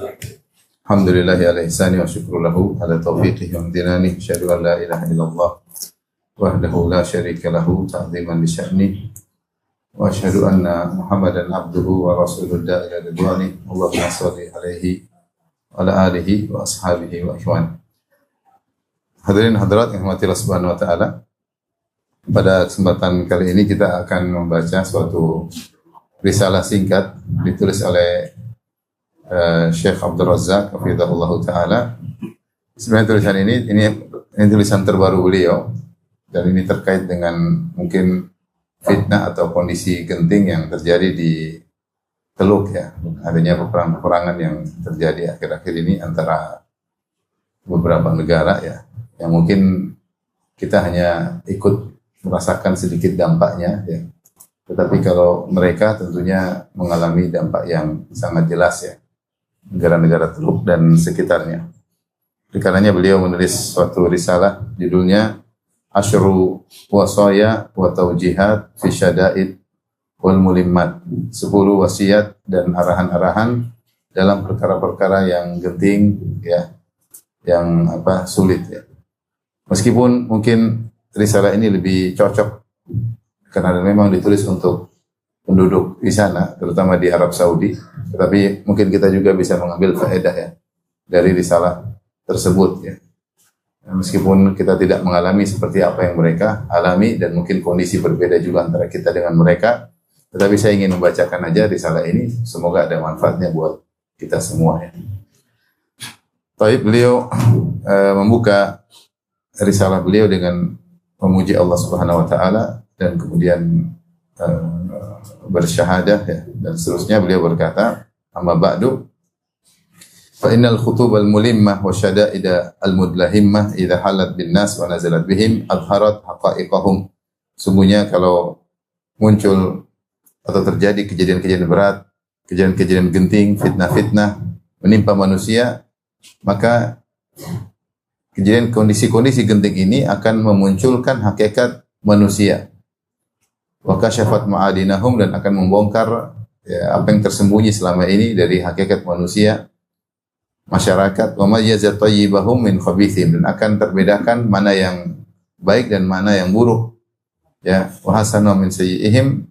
Alhamdulillahi ala ihsani wa syukru lahu ala taufiqihi wa amtinani. Asyhadu an la ilaha illallah wahdahu la syarika lahu ta'ziman li sya'ni. Wa asyhadu anna Muhammadan abduhu wa rasuluhu ila ridwani. Allahumma shalli alaihi wa ala alihi wa ashabihi wa ikhwan. Hadirin hadirat yang dirahmati Allah Subhanahu wa taala. Pada kesempatan kali ini kita akan membaca suatu risalah singkat ditulis oleh Syekh Abdul Razak hafizahullah taala. Sebenarnya tulisan ini tulisan terbaru beliau dan ini terkait dengan mungkin fitnah atau kondisi genting yang terjadi di Teluk ya. Adanya peperangan yang terjadi akhir-akhir ini antara beberapa negara ya. Yang mungkin kita hanya ikut merasakan sedikit dampaknya ya. Tetapi kalau mereka tentunya mengalami dampak yang sangat jelas ya. Negara-negara Teluk dan sekitarnya. Karenanya beliau menulis suatu risalah judulnya Asyru Wasaya wa Taujihat fi Syada'id wal Mulimmat. 10 wasiat dan arahan-arahan dalam perkara-perkara yang genting ya, yang sulit ya. Meskipun mungkin risalah ini lebih cocok karena memang ditulis untuk penduduk di sana, terutama di Arab Saudi. Tetapi mungkin kita juga bisa mengambil faedah ya dari risalah tersebut ya. Meskipun kita tidak mengalami seperti apa yang mereka alami dan mungkin kondisi berbeda juga antara kita dengan mereka, tetapi saya ingin membacakan aja risalah ini. Semoga ada manfaatnya buat kita semua ya. Taib beliau membuka risalah beliau dengan memuji Allah Subhanahu wa taala dan kemudian bersyahadah ya, dan seterusnya beliau berkata, amma ba'du fa innal khutub al mulimmah wa syada'id al mudlahimmah idza halat bin nas wa nazalat bihim adharat haqa'iqahum. Sungguhnya kalau muncul atau terjadi kejadian-kejadian berat, kejadian-kejadian genting, fitnah-fitnah menimpa manusia, maka kejadian kondisi-kondisi genting ini akan memunculkan hakikat manusia. Wa kasyafat ma'adinahum, dan akan membongkar ya, apa yang tersembunyi selama ini dari hakikat manusia, masyarakat. Wa mayyazat thayyibahum min khabithim, dan akan terbedakan mana yang baik dan mana yang buruk. Ya, wa hasana min sayyi'ihim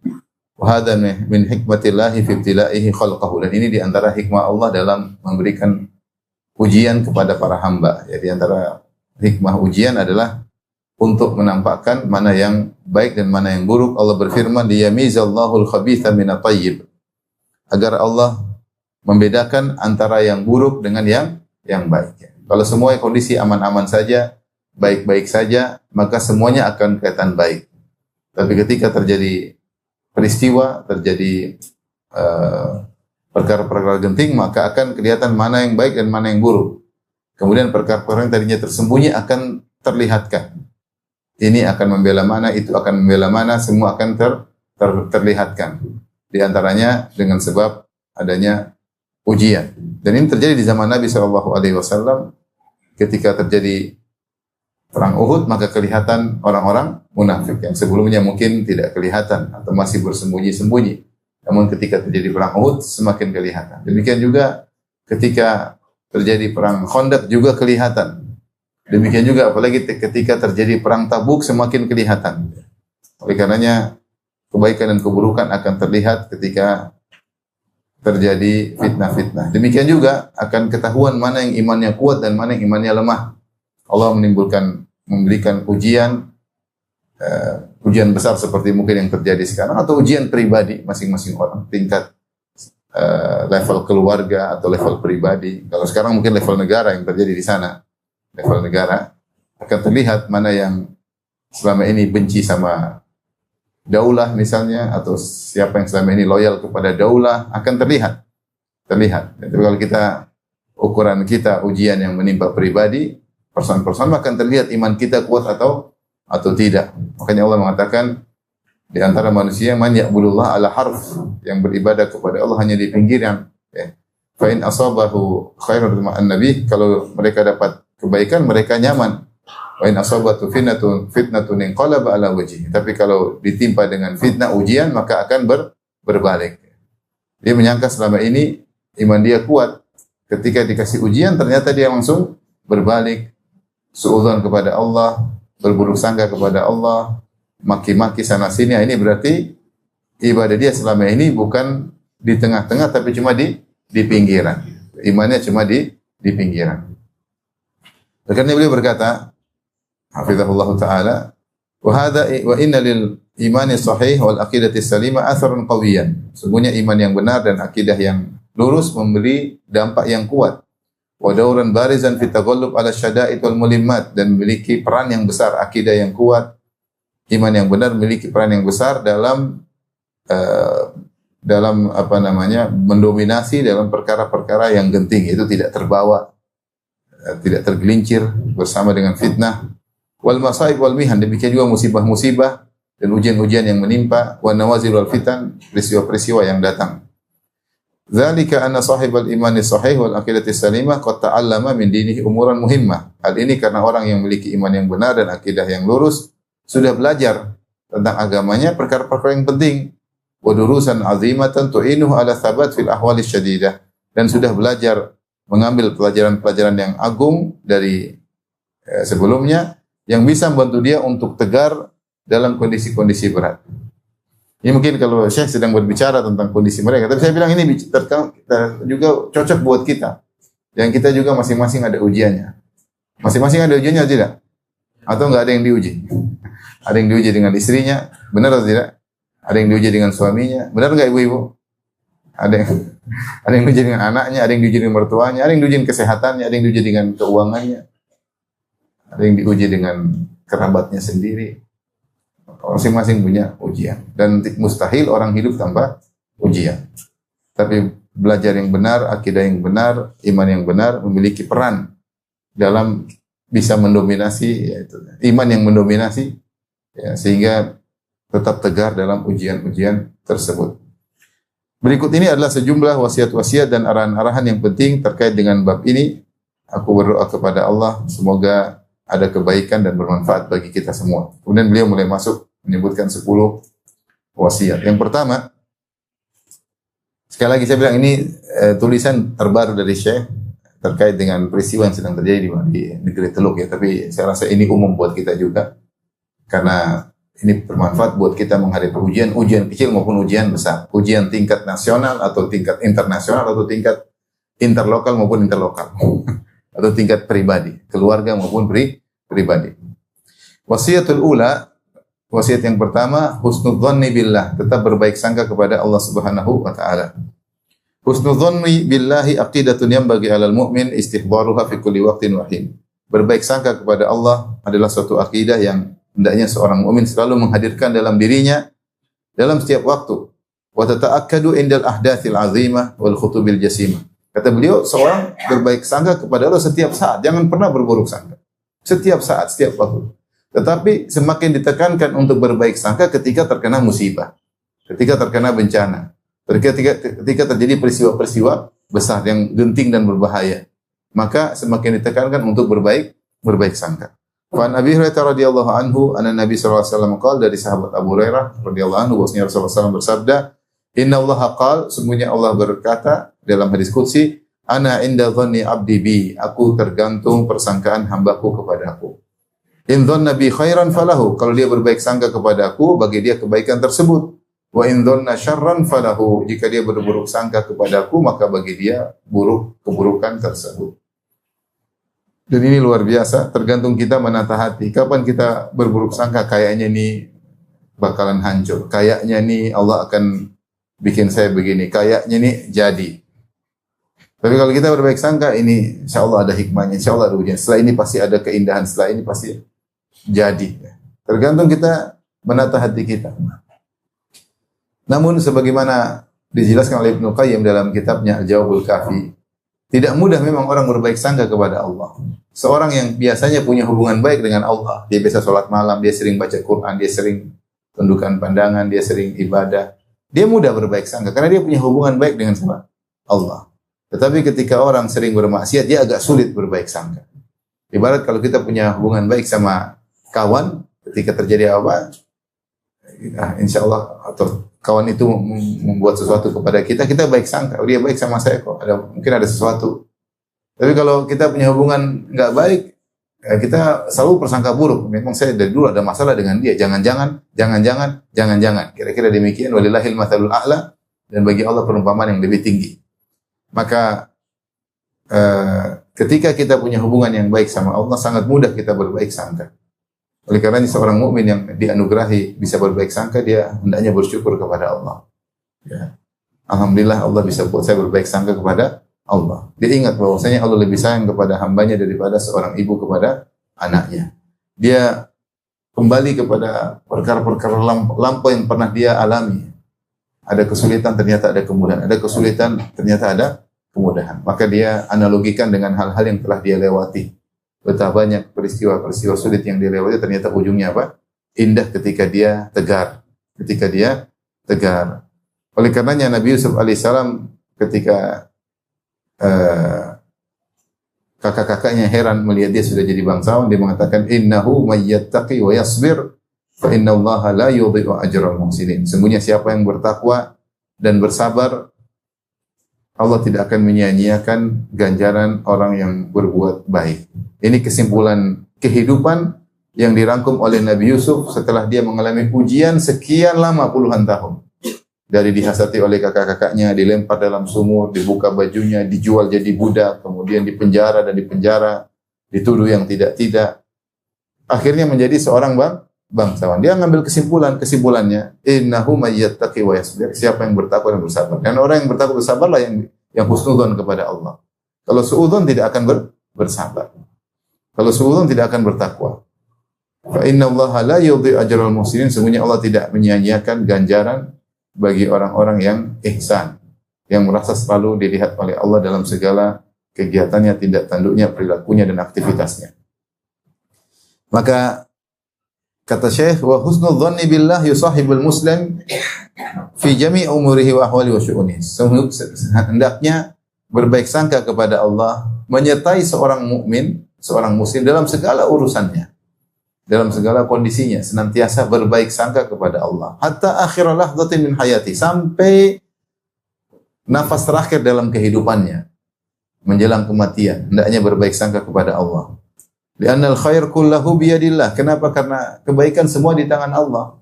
wa hadha min hikmatillahi fi ibtila'ihi khalqahu, dan ini di antara hikmah Allah dalam memberikan ujian kepada para hamba. Ya, di antara hikmah ujian adalah untuk menampakkan mana yang baik dan mana yang buruk. Allah berfirman, liyamizallahu al-khabitha minat thayyib, agar Allah membedakan antara yang buruk dengan yang baik. Kalau semua kondisi aman-aman saja, baik-baik saja, maka semuanya akan kelihatan baik. Tapi ketika terjadi peristiwa, terjadi perkara-perkara genting, maka akan kelihatan mana yang baik dan mana yang buruk. Kemudian perkara-perkara yang tadinya tersembunyi akan terlihatkan. Ini akan membela mana, itu akan membela mana, semua akan terlihatkan. Di antaranya dengan sebab adanya ujian. Dan ini terjadi di zaman Nabi SAW. Ketika terjadi perang Uhud, maka kelihatan orang-orang munafik yang sebelumnya mungkin tidak kelihatan atau masih bersembunyi-sembunyi. Namun ketika terjadi perang Uhud, semakin kelihatan. Demikian juga ketika terjadi perang Khandaq juga kelihatan. Demikian juga apalagi ketika terjadi perang Tabuk semakin kelihatan. Oleh karenanya kebaikan dan keburukan akan terlihat ketika terjadi fitnah-fitnah. Demikian juga akan ketahuan mana yang imannya kuat dan mana yang imannya lemah. Allah memberikan ujian besar seperti mungkin yang terjadi sekarang, atau ujian pribadi masing-masing orang, tingkat level keluarga atau level pribadi. Kalau sekarang mungkin level negara yang terjadi di sana. Level negara akan terlihat mana yang selama ini benci sama daulah misalnya, atau siapa yang selama ini loyal kepada daulah, akan terlihat. Tapi kalau kita ukuran kita ujian yang menimpa pribadi, person-person, akan terlihat iman kita kuat atau tidak. Makanya Allah mengatakan di antara manusia man ya'budullah ala harf, yang beribadah kepada Allah hanya di pinggiran. Ya. Fa in asabahu khairun ma'an nabi, kalau mereka dapat kebaikan mereka nyaman. Wa in asabatu fitnatun inqalaba ala wajhi. Tapi kalau ditimpa dengan fitnah ujian, maka akan berbalik. Dia menyangka selama ini iman dia kuat, Ketika dikasih ujian ternyata dia langsung berbalik, suudzon kepada Allah, berburuk sangka kepada Allah, maki-maki sana sini. Ini berarti ibadah dia selama ini bukan di tengah-tengah tapi cuma di pinggiran. Imannya cuma di pinggiran. Karena beliau berkata, hafizahullah taala, wa inna lil imani sahih wal aqidati salimah atharun qawiyan. Sungguhnya iman yang benar dan akidah yang lurus memberi dampak yang kuat. Wa dauran barizan fi taghallub ala syada'id wal mulimmat, dan memiliki peran yang besar. Akidah yang kuat, iman yang benar memiliki peran yang besar dalam mendominasi dalam perkara-perkara yang genting, itu tidak terbawa, tidak tergelincir bersama dengan fitnah. Wal masaib wal mihan, demikian juga musibah-musibah dan ujian-ujian yang menimpa. Wa nawazil wal fitan, peristiwa-peristiwa yang datang. Dzalika anna sahibal imani sahih wal aqidati salimah qad ta'allama min dinihi umuran muhimmah. Hal ini karena orang yang memiliki iman yang benar dan akidah yang lurus sudah belajar tentang agamanya perkara-perkara yang penting. Wa durusan azimatan tu'inuhu ala thabat fil ahwali syadidah, dan sudah belajar mengambil pelajaran-pelajaran yang agung dari sebelumnya yang bisa membantu dia untuk tegar dalam kondisi-kondisi berat. Ini mungkin kalau Syekh sedang berbicara tentang kondisi mereka, tapi saya bilang ini kita juga cocok buat kita. Yang kita juga masing-masing ada ujiannya. Masing-masing ada ujiannya atau tidak? Atau enggak ada yang diuji? Ada yang diuji dengan istrinya, benar atau tidak? Ada yang diuji dengan suaminya, benar enggak ibu-ibu? Ada yang diuji dengan anaknya, ada yang diuji dengan mertuanya, ada yang diuji dengan kesehatannya, ada yang diuji dengan keuangannya, ada yang diuji dengan kerabatnya sendiri. Masing-masing punya ujian, dan mustahil orang hidup tanpa ujian. Tapi belajar yang benar, akidah yang benar, iman yang benar memiliki peran dalam bisa mendominasi, yaitu iman yang mendominasi, ya, sehingga tetap tegar dalam ujian-ujian tersebut. Berikut ini adalah sejumlah wasiat-wasiat dan arahan-arahan yang penting terkait dengan bab ini. Aku berdoa kepada Allah semoga ada kebaikan dan bermanfaat bagi kita semua. Kemudian beliau mulai masuk menyebutkan 10 wasiat. Yang pertama, sekali lagi saya bilang ini tulisan terbaru dari Syekh terkait dengan peristiwa yang sedang terjadi di negeri Teluk, ya. Tapi saya rasa ini umum buat kita juga, karena ini bermanfaat buat kita menghadapi ujian kecil maupun ujian besar, ujian tingkat nasional atau tingkat internasional atau tingkat interlokal maupun interlokal, atau tingkat pribadi, keluarga maupun pribadi. Wasiatul ula, wasiat yang pertama, husnudzanni billah, tetap berbaik sangka kepada Allah Subhanahu wa taala. Husnudzanni billahi aqidatun yanbaghi 'alal mu'min istihdaruha fi kulli waqtin wa hin. Berbaik sangka kepada Allah adalah suatu akidah yang hendaknya seorang mukmin selalu menghadirkan dalam dirinya dalam setiap waktu. Wa tata'akkadu indal ahdatsil 'azimah wal khutubil jasimah. Kata beliau, seorang berbaik sangka kepada Allah setiap saat, jangan pernah berburuk sangka. Setiap saat, setiap waktu. Tetapi semakin ditekankan untuk berbaik sangka ketika terkena musibah, ketika terkena bencana, ketika terjadi peristiwa-peristiwa besar yang genting dan berbahaya, maka semakin ditekankan untuk berbaik sangka. Wa an Abi Hurairah radhiyallahu anhu anna Nabi sallallahu alaihi wasallam qala, dari sahabat Abu Hurairah radhiyallahu anhu bahwasanya Rasulullah SAW bersabda, "Inna Allah qala," sungguhnya Allah berkata dalam hadis qudsi, "Ana inda dhanni 'abdi bi," aku tergantung persangkaan hambaku kepadaku. In dhanna bi khairan falahu, kalau dia berbaik sangka kepadaku, bagi dia kebaikan tersebut. Wa in dhanna syarran falahu, jika dia berburuk sangka kepadaku, maka bagi dia keburukan tersebut. Dan ini luar biasa, tergantung kita menata hati. Kapan kita berburuk sangka, kayaknya ini bakalan hancur, kayaknya ini Allah akan bikin saya begini, kayaknya ini jadi. Tapi kalau kita berbaik sangka, ini insya Allah ada hikmahnya, insya Allah ada ujian. Setelah ini pasti ada keindahan, setelah ini pasti jadi. Tergantung kita menata hati kita. Namun sebagaimana dijelaskan oleh Ibnu Qayyim dalam kitabnya Al-Jawabul Kafi, tidak mudah memang orang berbaik sangka kepada Allah. Seorang yang biasanya punya hubungan baik dengan Allah, dia biasa sholat malam, dia sering baca Quran, dia sering tundukkan pandangan, dia sering ibadah, dia mudah berbaik sangka karena dia punya hubungan baik dengan siapa? Allah. Tetapi ketika orang sering bermaksiat, dia agak sulit berbaik sangka. Ibarat kalau kita punya hubungan baik sama kawan, ketika terjadi apa, insya Allah, atau kawan itu membuat sesuatu kepada kita, kita baik sangka, oh, dia baik sama saya kok, mungkin ada sesuatu Tapi kalau kita punya hubungan nggak baik, kita selalu persangka buruk. Memang saya dari dulu ada masalah dengan dia. Jangan-jangan, jangan-jangan, jangan-jangan. Kira-kira demikian. Walillahil mathalul a'la. Dan bagi Allah perumpamaan yang lebih tinggi. Maka ketika kita punya hubungan yang baik sama Allah, sangat mudah kita berbaik sangka. Oleh karena seorang mukmin yang dianugerahi bisa berbaik sangka, dia hendaknya bersyukur kepada Allah. Ya. Alhamdulillah Allah bisa buat saya berbaik sangka kepada Allah. Dia ingat bahwasanya Allah lebih sayang kepada hambanya daripada seorang ibu kepada anaknya. Dia kembali kepada perkara-perkara lampau yang pernah dia alami. Ada kesulitan, ternyata ada kemudahan. Ada kesulitan, ternyata ada kemudahan. Maka dia analogikan dengan hal-hal yang telah dia lewati. Betapa banyak peristiwa-peristiwa sulit yang dia lewati, ternyata ujungnya apa? Indah ketika dia tegar. Ketika dia tegar. Oleh karenanya Nabi Yusuf alaihissalam ketika kakak-kakaknya heran melihat dia sudah jadi bangsawan, dia mengatakan innahu may yattaqi wa yasbir fa innallaha la yudhi'u ajral muhsinin. Sungguhnya siapa yang bertakwa dan bersabar, Allah tidak akan menyia-nyiakan ganjaran orang yang berbuat baik. Ini kesimpulan kehidupan yang dirangkum oleh Nabi Yusuf setelah dia mengalami ujian sekian lama puluhan tahun. Dari dihasati oleh kakak-kakaknya, dilempar dalam sumur, dibuka bajunya, dijual jadi budak, kemudian dipenjara dan dipenjara, dituduh yang tidak-tidak. Akhirnya menjadi seorang bangsawan. Dia ngambil kesimpulannya, innahu may yattaqi wa yasbir. Siapa yang bertakwa dan bersabar. Dan orang yang bertakwa dan bersabarlah yang husnudzon kepada Allah. Kalau suudzon tidak akan bersabar. Kalau suudzon tidak akan bertakwa. Fa innallaha la yudhi'u ajral muhsinin. Sesungguhnya Allah tidak menyia-nyiakan ganjaran bagi orang-orang yang ihsan, yang merasa selalu dilihat oleh Allah dalam segala kegiatannya, tindak tanduknya, perilakunya dan aktivitasnya. Maka kata Syekh, wa husnul dhanni billah yusahibul muslim fi jami' umurihi wa ahwali wa syu'unihi. Hendaknya berbaik sangka kepada Allah, menyertai seorang mukmin, seorang muslim dalam segala urusannya. Dalam segala kondisinya senantiasa berbaik sangka kepada Allah. Hatta akhir lahzatin min hayati, sampai nafas terakhir dalam kehidupannya menjelang kematian, hendaknya berbaik sangka kepada Allah. Li'anna al-khair kullahu biyadillah. Kenapa? Karena kebaikan semua di tangan Allah.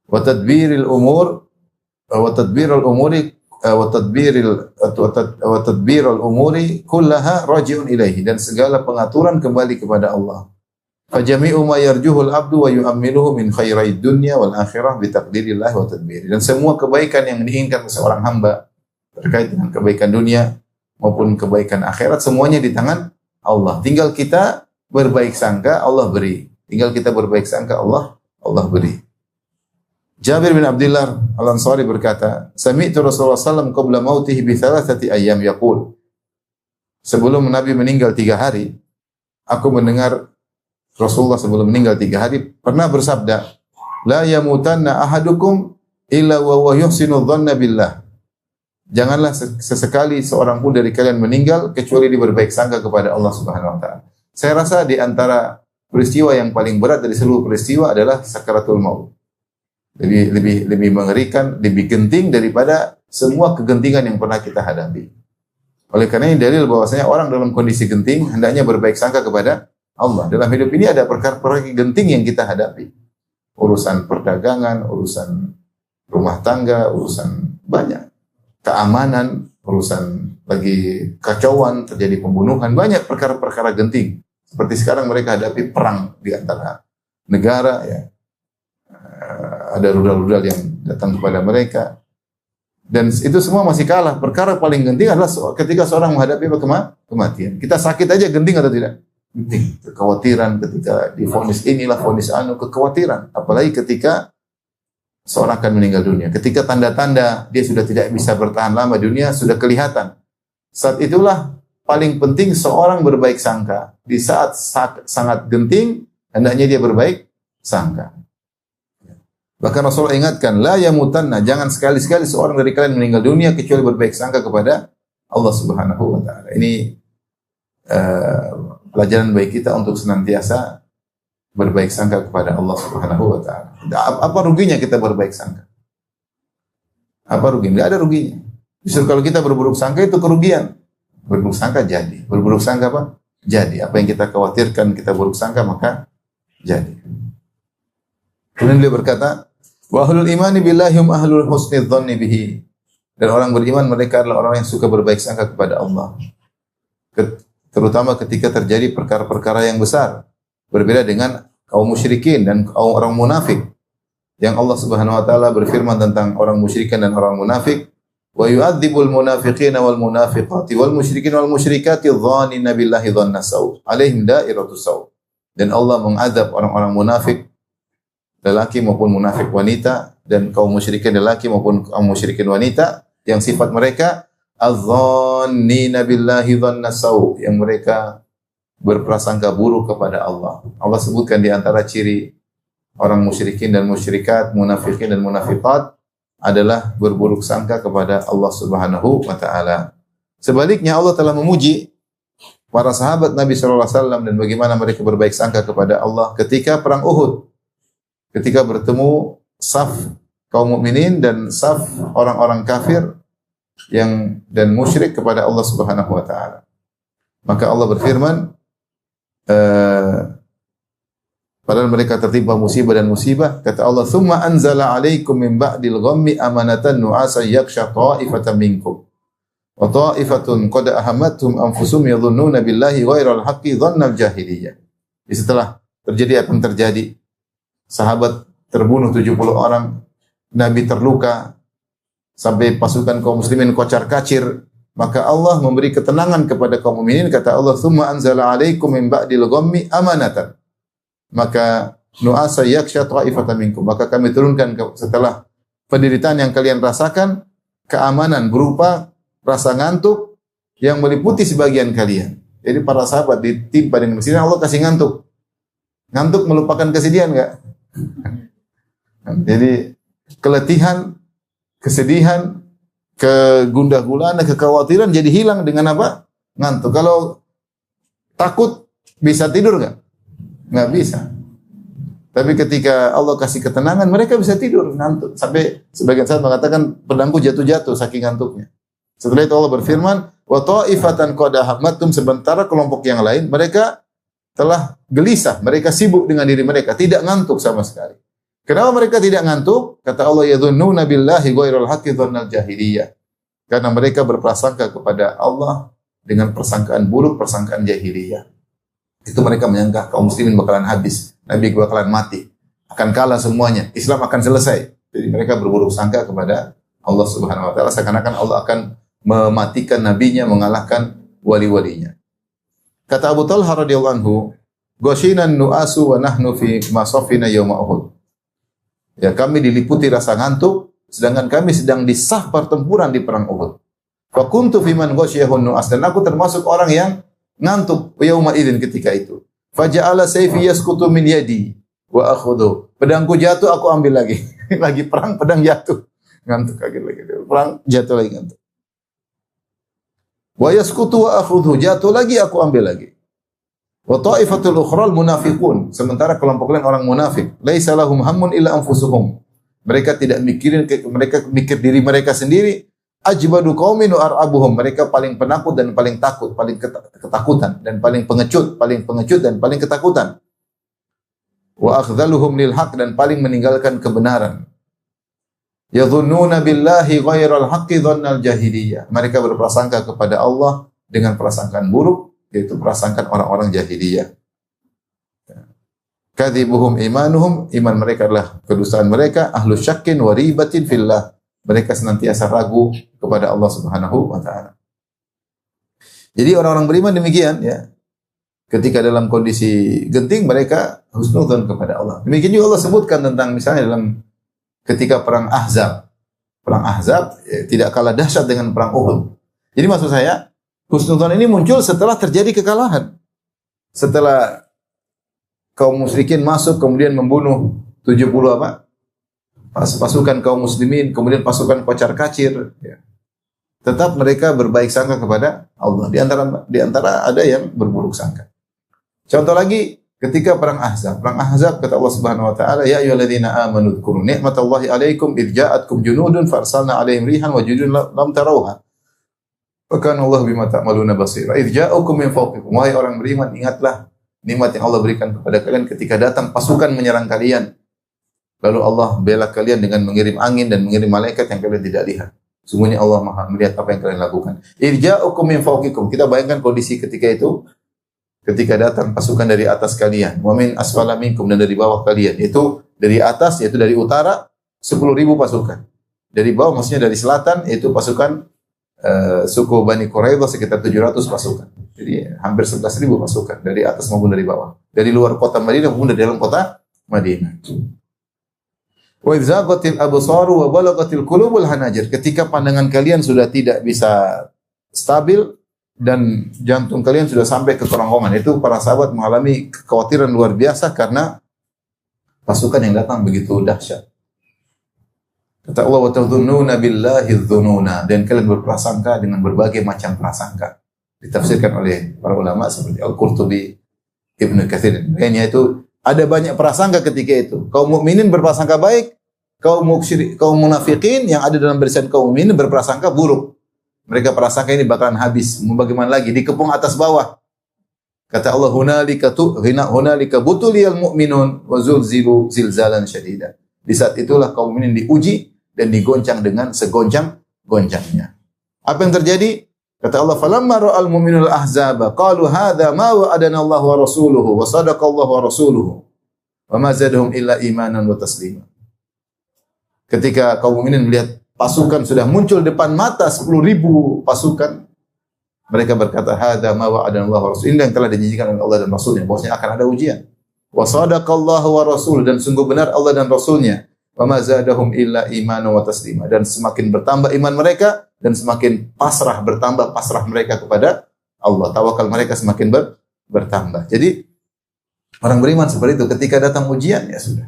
Wa tadbiril umur wa tadbirul umuri wa tadbirul umuri kullaha raji'un ilaihi, dan segala pengaturan kembali kepada Allah. Fajami'u ma yarjuhul abdu wa yu'ammiluhu min khairai dunya wal akhirah bi taqdirillah wa tadbiri. Dan semua kebaikan yang diinginkan seorang hamba terkait dengan kebaikan dunia maupun kebaikan akhirat, semuanya di tangan Allah. Tinggal kita berbaik sangka, Allah beri. Tinggal kita berbaik sangka, Allah beri. Jabir bin Abdullah Al-Ansari berkata, "Sami'tu Rasulullah sallallahu alaihi wasallam qabla mautihi bi thalathati ayyam yaqul." Sebelum Nabi meninggal 3 hari, aku mendengar Rasulullah sebelum meninggal 3 hari pernah bersabda, "La yamutanna ahadukum illa wa huwa yuhsinu dhanna billah." Janganlah sesekali seorang pun dari kalian meninggal kecuali dia berbaik sangka kepada Allah Subhanahu wa taala. Saya rasa di antara peristiwa yang paling berat dari seluruh peristiwa adalah sakaratul maut. Lebih mengerikan, lebih genting daripada semua kegentingan yang pernah kita hadapi. Oleh karena ini dalil bahwasanya orang dalam kondisi genting hendaknya berbaik sangka kepada Allah. Dalam hidup ini ada perkara-perkara genting yang kita hadapi. Urusan perdagangan, urusan rumah tangga, urusan banyak. Keamanan, urusan lagi kacauan, terjadi pembunuhan, banyak perkara-perkara genting. Seperti sekarang mereka hadapi perang di antara negara, ya. Ada rudal-rudal yang datang kepada mereka. Dan itu semua masih kalah. Perkara paling genting adalah ketika seorang menghadapi kematian. Kita sakit aja genting atau tidak? Penting, kekhawatiran ketika divonis inilah vonis kekhawatiran, apalagi ketika seorang akan meninggal dunia, ketika tanda-tanda dia sudah tidak bisa bertahan lama dunia sudah kelihatan. Saat itulah paling penting seorang berbaik sangka. Di saat sangat genting hendaknya dia berbaik sangka. Bahkan Rasulullah ingatkan, la yamutanna, jangan sekali-sekali seorang dari kalian meninggal dunia kecuali berbaik sangka kepada Allah Subhanahu wa taala. Ini pelajaran bagi kita untuk senantiasa berbaik sangka kepada Allah Subhanahu wa taala. Apa ruginya kita berbaik sangka? Apa ruginya? Tidak ada ruginya. Justru kalau kita berburuk sangka itu kerugian. Berburuk sangka jadi. Berburuk sangka apa? Jadi. Apa yang kita khawatirkan kita buruk sangka maka jadi. Kemudian beliau berkata, wa ahlul imani billahi hum ahlul husni dhanni bihi. Dan orang beriman mereka adalah orang yang suka berbaik sangka kepada Allah. Terutama ketika terjadi perkara-perkara yang besar. Berbeda dengan kaum musyrikin dan kaum orang munafik. Yang Allah Subhanahu wa taala berfirman tentang orang musyrikin dan orang munafik, wa yu'adzibul munafiqina wal munafiqati wal musyrikin wal musyrikati dhannina billahi dhanna saw. Alaihim da'iratus saw. Dan Allah mengazab orang-orang munafik lelaki maupun munafik wanita dan kaum musyrikin lelaki maupun kaum musyrikin wanita yang sifat mereka adh-dhannina billahi dhanna saw, yang mereka berprasangka buruk kepada Allah. Allah sebutkan di antara ciri orang musyrikin dan musyrikat, munafikin dan munafiqat adalah berburuk sangka kepada Allah Subhanahu wa taala. Sebaliknya Allah telah memuji para sahabat Nabi sallallahu alaihi wasallam dan bagaimana mereka berbaik sangka kepada Allah ketika perang Uhud. Ketika bertemu saf kaum mukminin dan saf orang-orang kafir yang dan musyrik kepada Allah Subhanahu wa taala. Maka Allah berfirman, padahal mereka tertimpa musibah dan musibah, kata Allah, "Tsumma anzala 'alaikum min ba'dil ghammi amanatan nu'asan yakhsha ta'ifatan minkum wa ta'ifatun qad ahammathum anfusuhum yadhunnuna billahi ghairal haqqi dhannal jahiliyah." Setelah terjadi apa yang terjadi, sahabat terbunuh 70 orang, Nabi terluka, sampai pasukan kaum muslimin kocar-kacir, maka Allah memberi ketenangan kepada kaum mukminin, kata Allah, "Tsumma anzala 'alaikum min ba'dil ghammi amanatan." Maka nu'asa yakhsha ta'ifatan minkum, maka kami turunkan setelah penderitaan yang kalian rasakan, keamanan berupa rasa ngantuk yang meliputi sebagian kalian. Jadi para sahabat ditimpa dengan kesedihan, Allah kasih ngantuk. Ngantuk melupakan kesedihan enggak? Jadi keletihan, kesedihan, kegundah gulana, kekhawatiran jadi hilang dengan apa? Ngantuk. Kalau takut bisa tidur enggak? Nggak bisa. Tapi ketika Allah kasih ketenangan, mereka bisa tidur ngantuk. Sampai sebagian sahabat mengatakan pedangku jatuh-jatuh saking ngantuknya. Setelah itu Allah berfirman, wa ta'ifatan qad ahammatum, sementara kelompok yang lain mereka telah gelisah, mereka sibuk dengan diri mereka, tidak ngantuk sama sekali. Kenapa mereka tidak ngantuk? Kata Allah, yadhunnuna billahi ghairal haqqi dhannal jahiliyah. Karena mereka berprasangka kepada Allah dengan persangkaan buruk, persangkaan jahiliyah. Itu mereka menyangka kaum muslimin bakalan habis, Nabi bakalan mati, akan kalah semuanya, Islam akan selesai. Jadi mereka berburuk sangka kepada Allah Subhanahu wa taala, seakan-akan Allah akan mematikan nabinya, mengalahkan wali-walinya. Kata Abu Talha radhiyallahu anhu, "Ghashinan nu'asu wa nahnu fi masafina yauma Uhud." Ya, kami diliputi rasa ngantuk sedangkan kami sedang di saf pertempuran di perang Uhud. Fa kuntu fi man ghasyiyahun nu'as, dan aku termasuk orang yang ngantuk yauma idzin ketika itu. Faja'ala sayfi yasqutu min yadi wa akhudhu. Pedangku jatuh, aku ambil lagi. Lagi perang, pedang jatuh. Ngantuk lagi. Perang jatuh lagi ngantuk. Wa yasqutu wa akhudhu, jatuh lagi, aku ambil lagi. Wa ta'ifatul ukhral munafiqun, sementara kelompok lain orang munafik. Laisa lahum hammun illa anfusuhum. Mereka tidak mikirin, mereka mikir diri mereka sendiri. Ajbadu qaumin wa ar'abuhum, mereka paling penakut dan paling takut, paling ketakutan dan paling pengecut dan paling ketakutan. Wa akhdhaluhum lil haqq, dan paling meninggalkan kebenaran. Yadhunnuna billahi ghairal haqqi dhannal jahiliyah. Mereka berprasangka kepada Allah dengan prasangkaan buruk, yaitu prasangkaan orang-orang jahiliyah. Kadzibuhum imanuhum, iman mereka adalah kedustaan mereka. Ahlu syakkin wa ribatin fillah, mereka senantiasa ragu kepada Allah Subhanahu wa taala. Jadi orang-orang beriman demikian ya. Ketika dalam kondisi genting mereka husnudzon kepada Allah. Demikian juga Allah sebutkan tentang misalnya dalam ketika perang Ahzab. Perang Ahzab tidak kalah dahsyat dengan perang Uhud. Jadi maksud saya, husnudzon ini muncul setelah terjadi kekalahan. Setelah kaum musyrikin masuk kemudian membunuh 70 apa? Pasukan kaum muslimin, kemudian pasukan kocar-kacir, ya. Tetap mereka berbaik sangka kepada Allah. Di antara ada yang berburuk sangka. Contoh lagi ketika perang Ahzab. Perang Ahzab kata Allah Subhanahu wa taala, "Ya ayyuhalladzina amanu dzkuru ni'matallahi 'alaikum idh ja'atkum junudun farsalna 'alaihim rihan wa junudun lam tarawha." Wa kana Allah bima ta'maluna basira. Idz ja'akum min fawqikum, wahai orang beriman, ingatlah nikmat yang Allah berikan kepada kalian ketika datang pasukan menyerang kalian. Lalu Allah bela kalian dengan mengirim angin dan mengirim malaikat yang kalian tidak lihat. Sungguhnya Allah Maha melihat apa yang kalian lakukan. Idz ja'akum min fawqikum. Kita bayangkan kondisi ketika itu, ketika datang pasukan dari atas kalian, wa min asfala minkum, dan dari bawah kalian. Itu dari atas, yaitu dari utara 10.000 pasukan. Dari bawah maksudnya dari selatan, yaitu pasukan suku Bani Quraidah sekitar 700 pasukan. Jadi hampir 11.000 pasukan dari atas maupun dari bawah. Dari luar kota Madinah maupun dari dalam kota Madinah. Wa idz zaghatil absaru wa balagatil qulubul hanajir. Ketika pandangan kalian sudah tidak bisa stabil dan jantung kalian sudah sampai ke kerongkongan, itu para sahabat mengalami kekhawatiran luar biasa karena pasukan yang datang begitu dahsyat. Kata Allah, wa tadhunnuna billahi dzununa, dan kalian berprasangka dengan berbagai macam prasangka. Ditafsirkan oleh para ulama seperti Al-Qurtubi, Ibnu Katsir. Lainnya itu ada banyak prasangka ketika itu. Kaum mukminin berprasangka baik, kaum munafikin yang ada dalam barisan kaum mukminin berprasangka buruk. Mereka prasangka ini bakalan habis. Mau bagaimana lagi? Dikepung atas bawah. Kata Allah, hunalika butuliyal mu'minun wa zulzilu zilzalan syadida. Di saat itulah kaum mukminin diuji dan digoncang dengan segoncang-goncangnya. Apa yang terjadi? Kata Allah, falamma ra'al mu'minul ahzaba qalu hadza ma wa'adana Allah wa rasuluhu wa sadaqa Allah wa rasuluhu wa ma zadahum illa imanan wa taslima. Ketika kaum mukminin melihat pasukan sudah muncul depan mata 10.000 pasukan, mereka berkata, hadza ma wa'adana Allah wa rasuluhu, ini yang telah dijanjikan oleh Allah dan Rasulnya, bahwasanya akan ada ujian. Wa sadaqa Allah wa rasuluhu, dan sungguh benar Allah dan Rasulnya. Wa ma zadahum illa imanan wa taslima, dan semakin bertambah iman mereka dan semakin bertambah pasrah mereka kepada Allah. Tawakal mereka semakin bertambah. Jadi orang beriman seperti itu, ketika datang ujian ya sudah.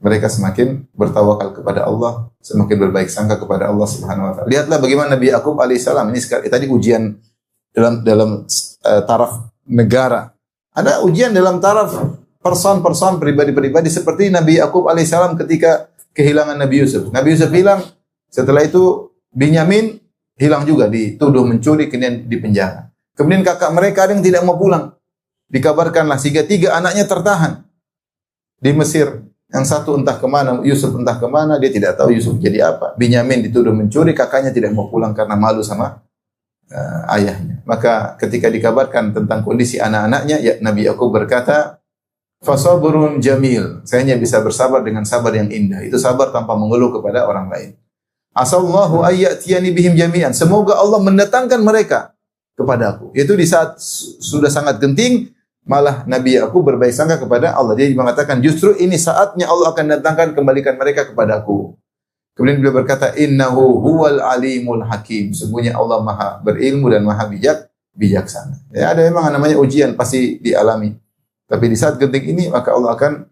Mereka semakin bertawakal kepada Allah, semakin berbaik sangka kepada Allah Subhanahu wa taala. Lihatlah bagaimana Nabi Yakub alaihissalam, ini tadi ujian dalam taraf negara. Ada ujian dalam taraf person pribadi-pribadi seperti Nabi Yakub alaihissalam ketika kehilangan Nabi Yusuf. Nabi Yusuf hilang, setelah itu Binyamin hilang juga, dituduh mencuri, kemudian dipenjara. Kemudian kakak mereka ada yang tidak mau pulang. Dikabarkanlah sehingga 3 anaknya tertahan di Mesir. Yang satu entah kemana, Yusuf entah kemana, dia tidak tahu Yusuf jadi apa. Binyamin dituduh mencuri, kakaknya tidak mau pulang karena malu sama ayahnya. Maka ketika dikabarkan tentang kondisi anak-anaknya, ya, Nabi Yakub berkata, fasabrun jamil, saya hanya bisa bersabar dengan sabar yang indah. Itu sabar tanpa mengeluh kepada orang lain. Asallahu ayyatiyani bihim jami'an, semoga Allah mendatangkan mereka kepadaku. Itu di saat sudah sangat genting, malah Nabi Yakub berbaik sangka kepada Allah. Dia mengatakan, justru ini saatnya Allah akan datangkan, kembalikan mereka kepadaku. Kemudian beliau berkata, innahu huwal alimul hakim, sungguhnya Allah maha berilmu dan maha bijaksana. Ya, ada memang namanya ujian, pasti dialami. Tapi di saat genting ini, maka Allah akan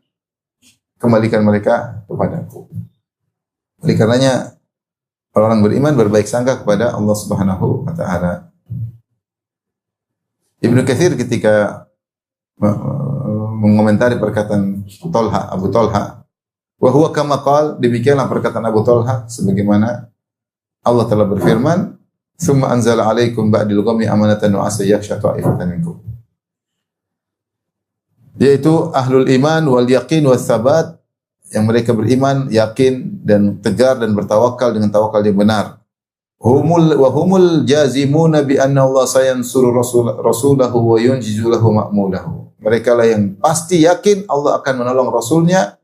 kembalikan mereka kepadaku. Oleh karenanya, orang beriman berbaik sangka kepada Allah Subhanahu wa taala. Ibnu Katsir ketika mengomentari perkataan Abu Talha, wa huwa kama qala, demikianlah perkataan Abu Talha sebagaimana Allah telah berfirman, "Tsumma anzala 'alaikum ba'dil ghammi amanatan wa asa yakhsha ta'ifatan minkum." Yaitu ahlul iman wal yaqin was sabat, yang mereka beriman, yakin dan tegar dan bertawakal dengan tawakal yang benar. Humul jazimuna bi anna Allah sayansuru rasulahu wa yunjizu lahu ma'mulahu. Mereka lah yang pasti yakin Allah akan menolong Rasulnya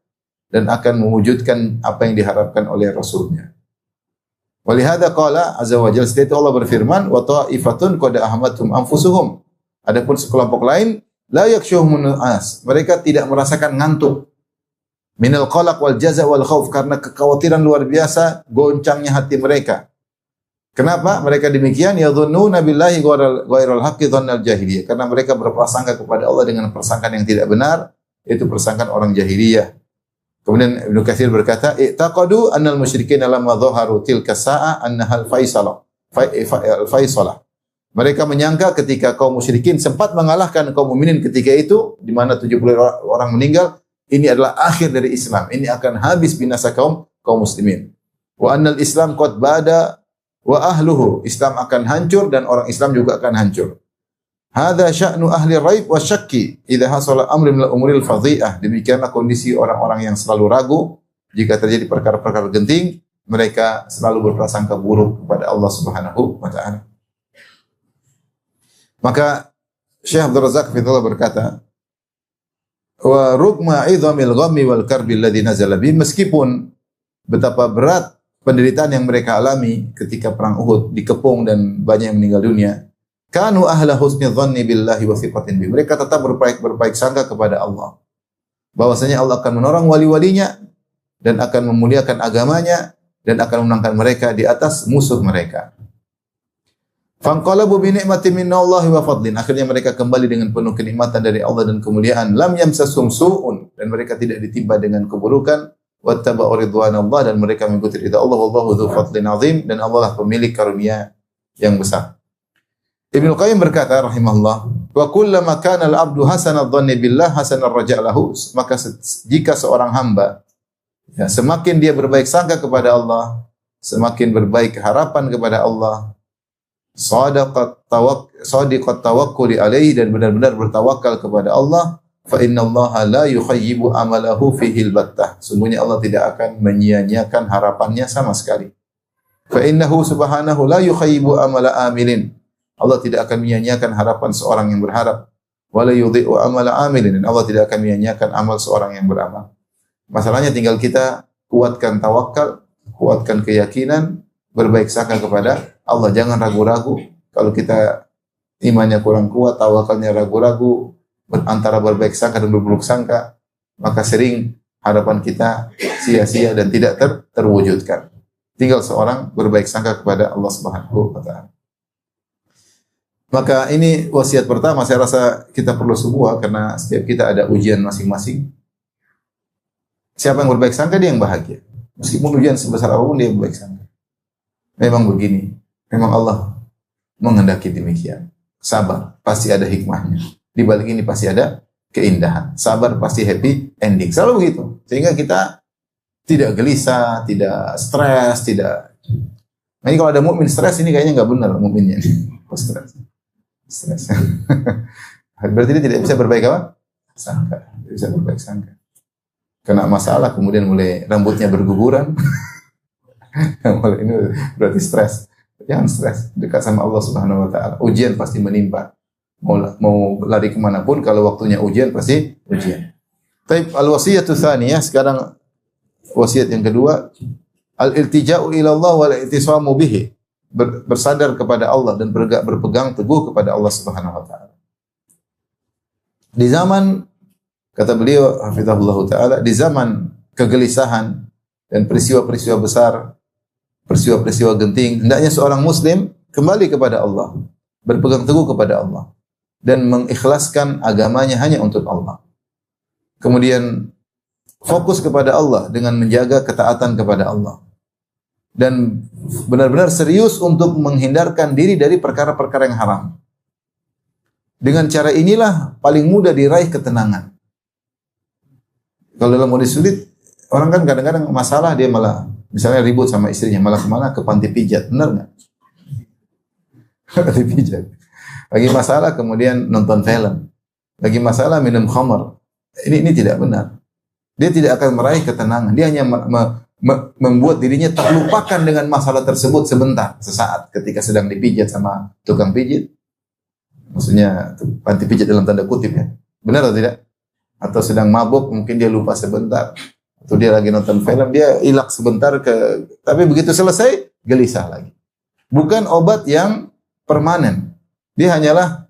dan akan mewujudkan apa yang diharapkan oleh Rasulnya. Walihada qala azza wa jalla, setelah itu Allah berfirman, wa ta'ifatun qad ahmatum anfusuhum. Adapun sekelompok lain, la yakshuhumun nas, mereka tidak merasakan ngantuk. Minal qalaq wal jaza wal khauf, karena kekhawatiran luar biasa goncangnya hati mereka. Kenapa mereka demikian? Yadhunnuna billahi ghairal haqqi dhannal jahiliyah, karena mereka berprasangka kepada Allah dengan persangkaan yang tidak benar, yaitu persangkaan orang jahiliyah. Kemudian Ibnu Katsir berkata, i'taqadu annal musyrikin lamma dhaharu tilka sa'a annahal faisalah. Mereka menyangka ketika kaum musyrikin sempat mengalahkan kaum mukminin ketika itu, di mana 70 orang meninggal, ini adalah akhir dari Islam. Ini akan habis binasa kaum muslimin. Wa annal Islam qad bada wa ahluhu, Islam akan hancur dan orang Islam juga akan hancur. Hadza sya'nu ahli raib wa syakki idza hasala amrun min al-umuril fadhi'ah. Demikianlah kondisi orang-orang yang selalu ragu jika terjadi perkara-perkara genting, mereka selalu berprasangka buruk kepada Allah Subhanahu wa taala. Maka Syekh Abdul Razak Fidullah berkata, wa rugma 'idhamil ghammi wal karbi alladhi nazala bi, meskipun betapa berat penderitaan yang mereka alami ketika perang Uhud, dikepung dan banyak yang meninggal dunia, kanu ahla husni dhanni billahi wa thiqatin bi, mereka tetap berbaik sangka kepada Allah, bahwasanya Allah akan menolong wali-walinya dan akan memuliakan agamanya dan akan menangkan mereka di atas musuh mereka. Fanqalabu bi ni'matin minallahi wa fadlin, akhirnya mereka kembali dengan penuh kenikmatan dari Allah dan kemuliaan. Lam yamsasum su'un, dan mereka tidak ditimpa dengan keburukan. Wattaba'u ridwanallah, dan mereka mengikuti ridha Allah. Wallahu dzu fadlin azim, dan Allah lah pemilik karunia yang besar. Ibnu Qayyim berkata rahimahullah, wa kullama kana al-'abdu hasanadh dhanni billah hasanur raja' lahu, maka jika seorang hamba ya, semakin dia berbaik sangka kepada Allah, semakin berbaik harapan kepada Allah, sadiqat tawakkuli alaihi, dan benar-benar bertawakal kepada Allah, fa innallaha la yukhayyibu amalahu fihi albattah, sungguhnya Allah tidak akan menyia-nyiakan harapannya sama sekali. Fa innahu subhanahu la yukhayyibu amala amilin, Allah tidak akan menyia-nyiakan harapan seorang yang berharap. Wa la yudhi'u amala amilin, Allah tidak akan menyia-nyiakan amal seorang yang beramal. Masalahnya tinggal kita kuatkan tawakal, kuatkan keyakinan, berbaik sangka kepada Allah. Jangan ragu-ragu. Kalau kita imannya kurang kuat, tawakalnya ragu-ragu, antara berbaik sangka dan berburuk sangka, maka sering harapan kita sia-sia dan tidak terwujudkan. Tinggal seorang berbaik sangka kepada Allah Subhanahu wa taala. Maka ini wasiat pertama, saya rasa kita perlu semua, karena setiap kita ada ujian masing-masing. Siapa yang berbaik sangka, dia yang bahagia. Meskipun ujian sebesar apapun, dia berbaik sangka. Memang begini, memang Allah menghendaki demikian. Sabar, pasti ada hikmahnya. Di balik ini pasti ada keindahan. Sabar pasti happy ending. Selalu begitu. Sehingga kita tidak gelisah, tidak stres, tidak. Nah, ini kalau ada mukmin stres, ini kayaknya nggak benar mukminnya. Stres. Berarti dia tidak bisa berbaik apa? Sangka. Tidak bisa berbaik sangka. Kena masalah, kemudian mulai rambutnya berguguran. Mulai ini berarti stres. Jangan stres. Dekat sama Allah Subhanahu wa taala. Ujian pasti menimpa. Mau lari kemanapun, kalau waktunya ujian pasti ujian. Taib al-wasiyatu tsaniyah, sekarang wasiat yang kedua, al-iltija'u ila Allah wal i'tisamu bihi. Bersandar kepada Allah dan berpegang teguh kepada Allah Subhanahu wa taala. Di zaman, kata beliau hafizahullah taala, di zaman kegelisahan dan peristiwa-peristiwa besar, peristiwa-peristiwa genting, hendaknya seorang muslim kembali kepada Allah, berpegang teguh kepada Allah dan mengikhlaskan agamanya hanya untuk Allah. Kemudian fokus kepada Allah dengan menjaga ketaatan kepada Allah. Dan benar-benar serius untuk menghindarkan diri dari perkara-perkara yang haram. Dengan cara inilah paling mudah diraih ketenangan. Kalau dalam kondisi sulit, orang kan kadang-kadang masalah dia malah, misalnya ribut sama istrinya, malah kemana? Ke panti pijat, benar nggak? Panti pijat. Lagi masalah kemudian nonton film. Lagi masalah minum khamar. Ini tidak benar. Dia tidak akan meraih ketenangan. Dia hanya membuat dirinya terlupakan dengan masalah tersebut sebentar, sesaat, ketika sedang dipijat sama tukang pijit. Maksudnya panti pijat dalam tanda kutip ya. Benar atau tidak? Atau sedang mabuk, mungkin dia lupa sebentar. Atau dia lagi nonton film, dia ilak sebentar tapi begitu selesai, gelisah lagi. Bukan obat yang permanen. Dia hanyalah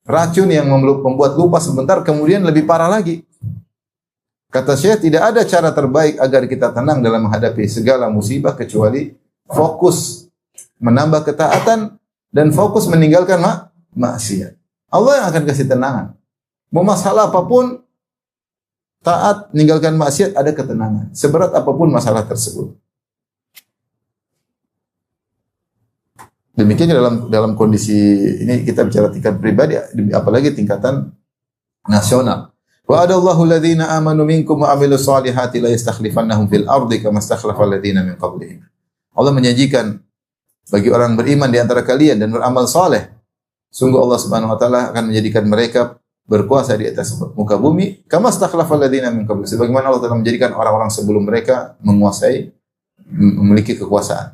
racun yang membuat lupa sebentar, kemudian lebih parah lagi. Kata Syekh, tidak ada cara terbaik agar kita tenang dalam menghadapi segala musibah kecuali fokus menambah ketaatan dan fokus meninggalkan maksiat. Allah yang akan kasih tenangan. Mau masalah apapun, taat, meninggalkan maksiat, ada ketenangan. Seberat apapun masalah tersebut. Demikian dalam kondisi ini kita bicara tingkat pribadi, apalagi tingkatan nasional. Wa adallahu alladhina amanu minkum wa amilus solihati la yastakhlifannahum fil ardi kama stakhlafa alladhina min qablihim. Allah menjanjikan bagi orang beriman di antara kalian dan beramal saleh, sungguh Allah Subhanahu wa taala akan menjadikan mereka berkuasa di atas muka bumi, kama stakhlafal ladzina min qabl, sebagaimana Allah telah menjadikan orang-orang sebelum mereka menguasai, memiliki kekuasaan.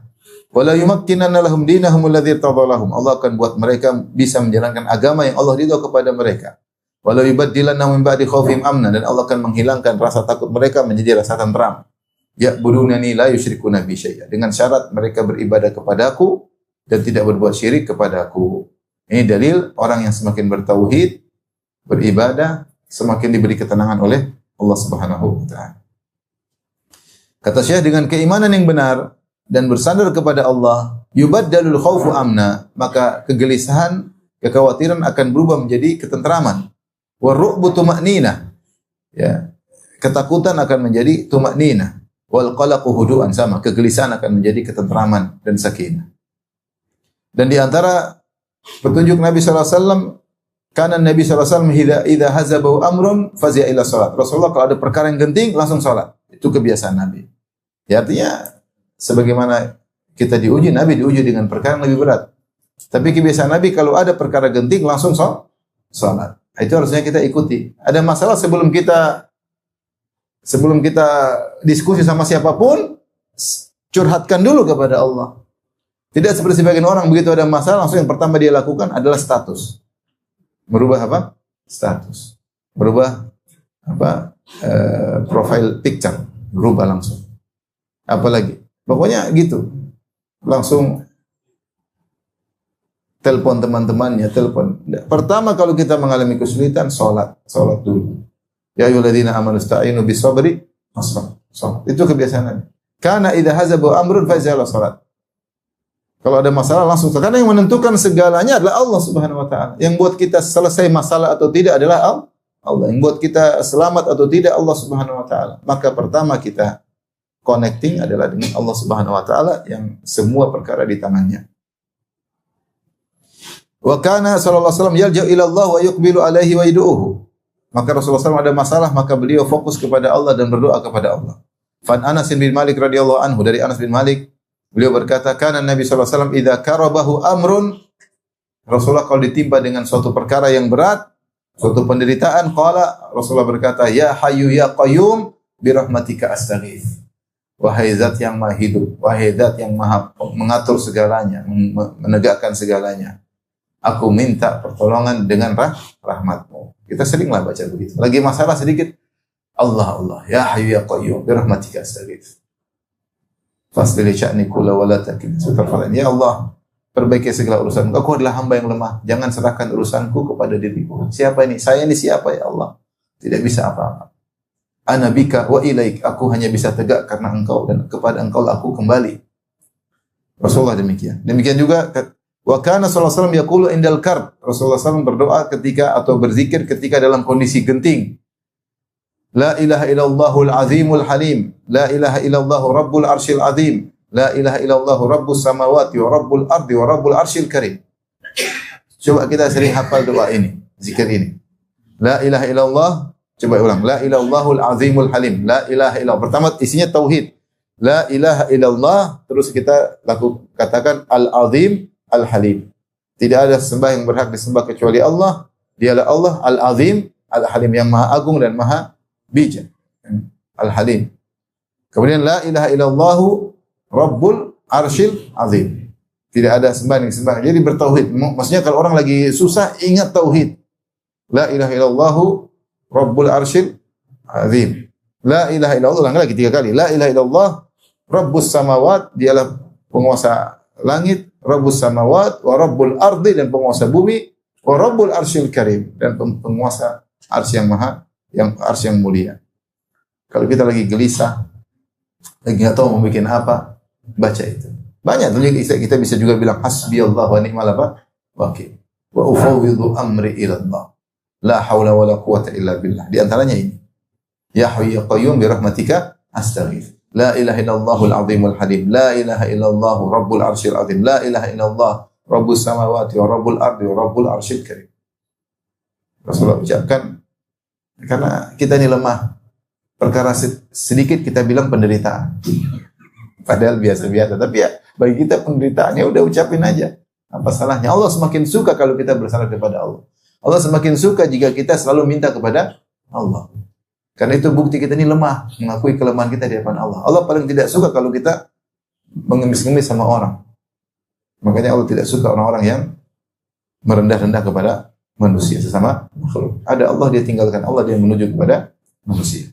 Wala yumakkinanna lahum dinahum alladzi irtadalahum, Allah akan buat mereka bisa menjalankan agama yang Allah ridha kepada mereka. Wala yubaddilannahum min ba'di khaufihim amna, dan Allah akan menghilangkan rasa takut mereka menjadi rasa tentram. Ya'budunani la yusyrikuna bi syai'a, dengan syarat mereka beribadah kepadaku dan tidak berbuat syirik kepadaku. Ini dalil orang yang semakin bertauhid, beribadah, semakin diberi ketenangan oleh Allah Subhanahu wa taala. Kata Syekh, dengan keimanan yang benar dan bersandar kepada Allah, yubaddalul khaufu amna, maka kegelisahan, kekhawatiran akan berubah menjadi ketentraman. Waru'bu tuma'ninah, ya, ketakutan akan menjadi tuma'ninah. Wal qalaqu hudu'an, sama, kegelisahan akan menjadi ketentraman dan sakinah. Dan di antara petunjuk Nabi sallallahu alaihi wasallam, karena Nabi sallallahu alaihi wasallam idza hazabu amrun fazi'a ila salat. Rasulullah kalau ada perkara yang genting langsung salat. Itu kebiasaan Nabi. Ya, artinya sebagaimana kita diuji, Nabi diuji dengan perkara yang lebih berat. Tapi kebiasaan Nabi kalau ada perkara genting langsung salat. Itu harusnya kita ikuti. Ada masalah sebelum kita diskusi sama siapapun, curhatkan dulu kepada Allah. Tidak seperti sebagian orang begitu ada masalah langsung yang pertama dia lakukan adalah status. Merubah apa? Status. Merubah apa? Profile picture. Berubah langsung. Apalagi? Pokoknya gitu. Langsung telepon teman-temannya, telepon. Pertama kalau kita mengalami kesulitan, salat dulu. Ya ayyuhalladzina amanu ista'inu bis-sabri was-salat. Itu kebiasaan Nabi. Kana idza hazabu amrun fazala salat. Kalau ada masalah langsung, karena yang menentukan segalanya adalah Allah Subhanahu wa taala. Yang buat kita selesai masalah atau tidak adalah Allah. Yang buat kita selamat atau tidak Allah Subhanahu wa taala. Maka pertama kita connecting adalah dengan Allah Subhanahu wa taala yang semua perkara di tangannya. Wa kana sallallahu alaihi wasallam yalja'u ila Allah wa yuqbilu alaihi wa yad'uhu. Maka Rasulullah SAW ada masalah, maka beliau fokus kepada Allah dan berdoa kepada Allah. Fan Anas bin Malik radhiyallahu anhu, dari Anas bin Malik, beliau berkata, kana Nabi sallallahu alaihi wasallam idza karabahu amrun, Rasulullah kalau ditimpa dengan suatu perkara yang berat, suatu penderitaan, qala, Rasulullah berkata, ya hayyu ya qayyum bi rahmatika astaghits. Wahai zat yang maha hidup, wahai zat yang maha mengatur segalanya, menegakkan segalanya, aku minta pertolongan dengan rahmatmu. Kita seringlah baca begitu. Lagi masalah sedikit, Allah, ya hayyu ya qayyum bi rahmatika astaghits. Fasli li sya'ni kullu wa la takil. Ya Allah, perbaiki segala urusanku. Aku adalah hamba yang lemah. Jangan serahkan urusanku kepada diriku. Siapa ini? Saya ini siapa ya Allah? Tidak bisa apa-apa. Ana bika wa ilaik. Aku hanya bisa tegak karena Engkau dan kepada Engkau aku kembali. Rasulullah demikian. Demikian juga wa kana sallallahu alaihi wasallam yaqulu indal karb. Rasulullah SAW berdoa ketika atau berzikir ketika dalam kondisi genting. La ilaha illallahul azimul halim. La ilaha illallah rabbul arsyil azim. La ilaha illallah rabbus samawati wa rabbul ardi wa rabbul arsyil karim. Coba kita sering hafal doa ini, zikir ini. La ilaha illallah, coba ulang. La ilallahul azimul halim. La ilaha illallah. Pertama isinya tauhid. La ilaha illallah, terus kita katakan al-azim al-halim. Tidak ada sembah yang berhak disembah kecuali Allah. Dialah Allah al-azim al-halim, yang maha agung dan maha bijak. Al-halim. Kemudian la ilaha illallahu rabbul arsyil azim. Tidak ada sembahan yang disembah. Jadi bertauhid. Maksudnya kalau orang lagi susah ingat tauhid. La ilaha illallahu rabbul arsyil azim. La ilaha illallah, ulang lagi 3 kali. La ilaha illallah rabbus samawat, dialah penguasa langit, rabbus samawat wa rabbul ardi, dan penguasa bumi, wa rabbul arsyil karim, dan penguasa arsy yang maha, yang arsy yang mulia. Kalau kita lagi gelisah, lagi enggak tahu mau bikin apa, baca itu. Banyak tuh kita bisa juga bilang hasbiyallahu wa ni'mal wakil. Wa ufawwidhu amri ila Allah. La haula wala quwata illa billah. Di antaranya ini. Ya hayyu ya qayyum bi rahmatika astaghits. La ilaha illallahul azimul halim. La ilaha illallah rabbul arsyil azim. La ilaha illallah rabbus samawati wa rabbul ardi wa rabbul arsyil karim. Rasulullah ucapkan, karena kita ini lemah. Perkara sedikit kita bilang penderitaan. Padahal biasa-biasa. Tapi ya bagi kita penderitaan, ya udah ucapin aja. Apa salahnya? Allah semakin suka kalau kita bersandar kepada Allah. Allah semakin suka jika kita selalu minta kepada Allah. Karena itu bukti kita ini lemah, mengakui kelemahan kita di hadapan Allah. Allah paling tidak suka kalau kita mengemis-ngemis sama orang. Makanya Allah tidak suka orang-orang yang merendah-rendah kepada manusia, sesama makhluk. Ada Allah, dia tinggalkan Allah, dia menuju kepada manusia.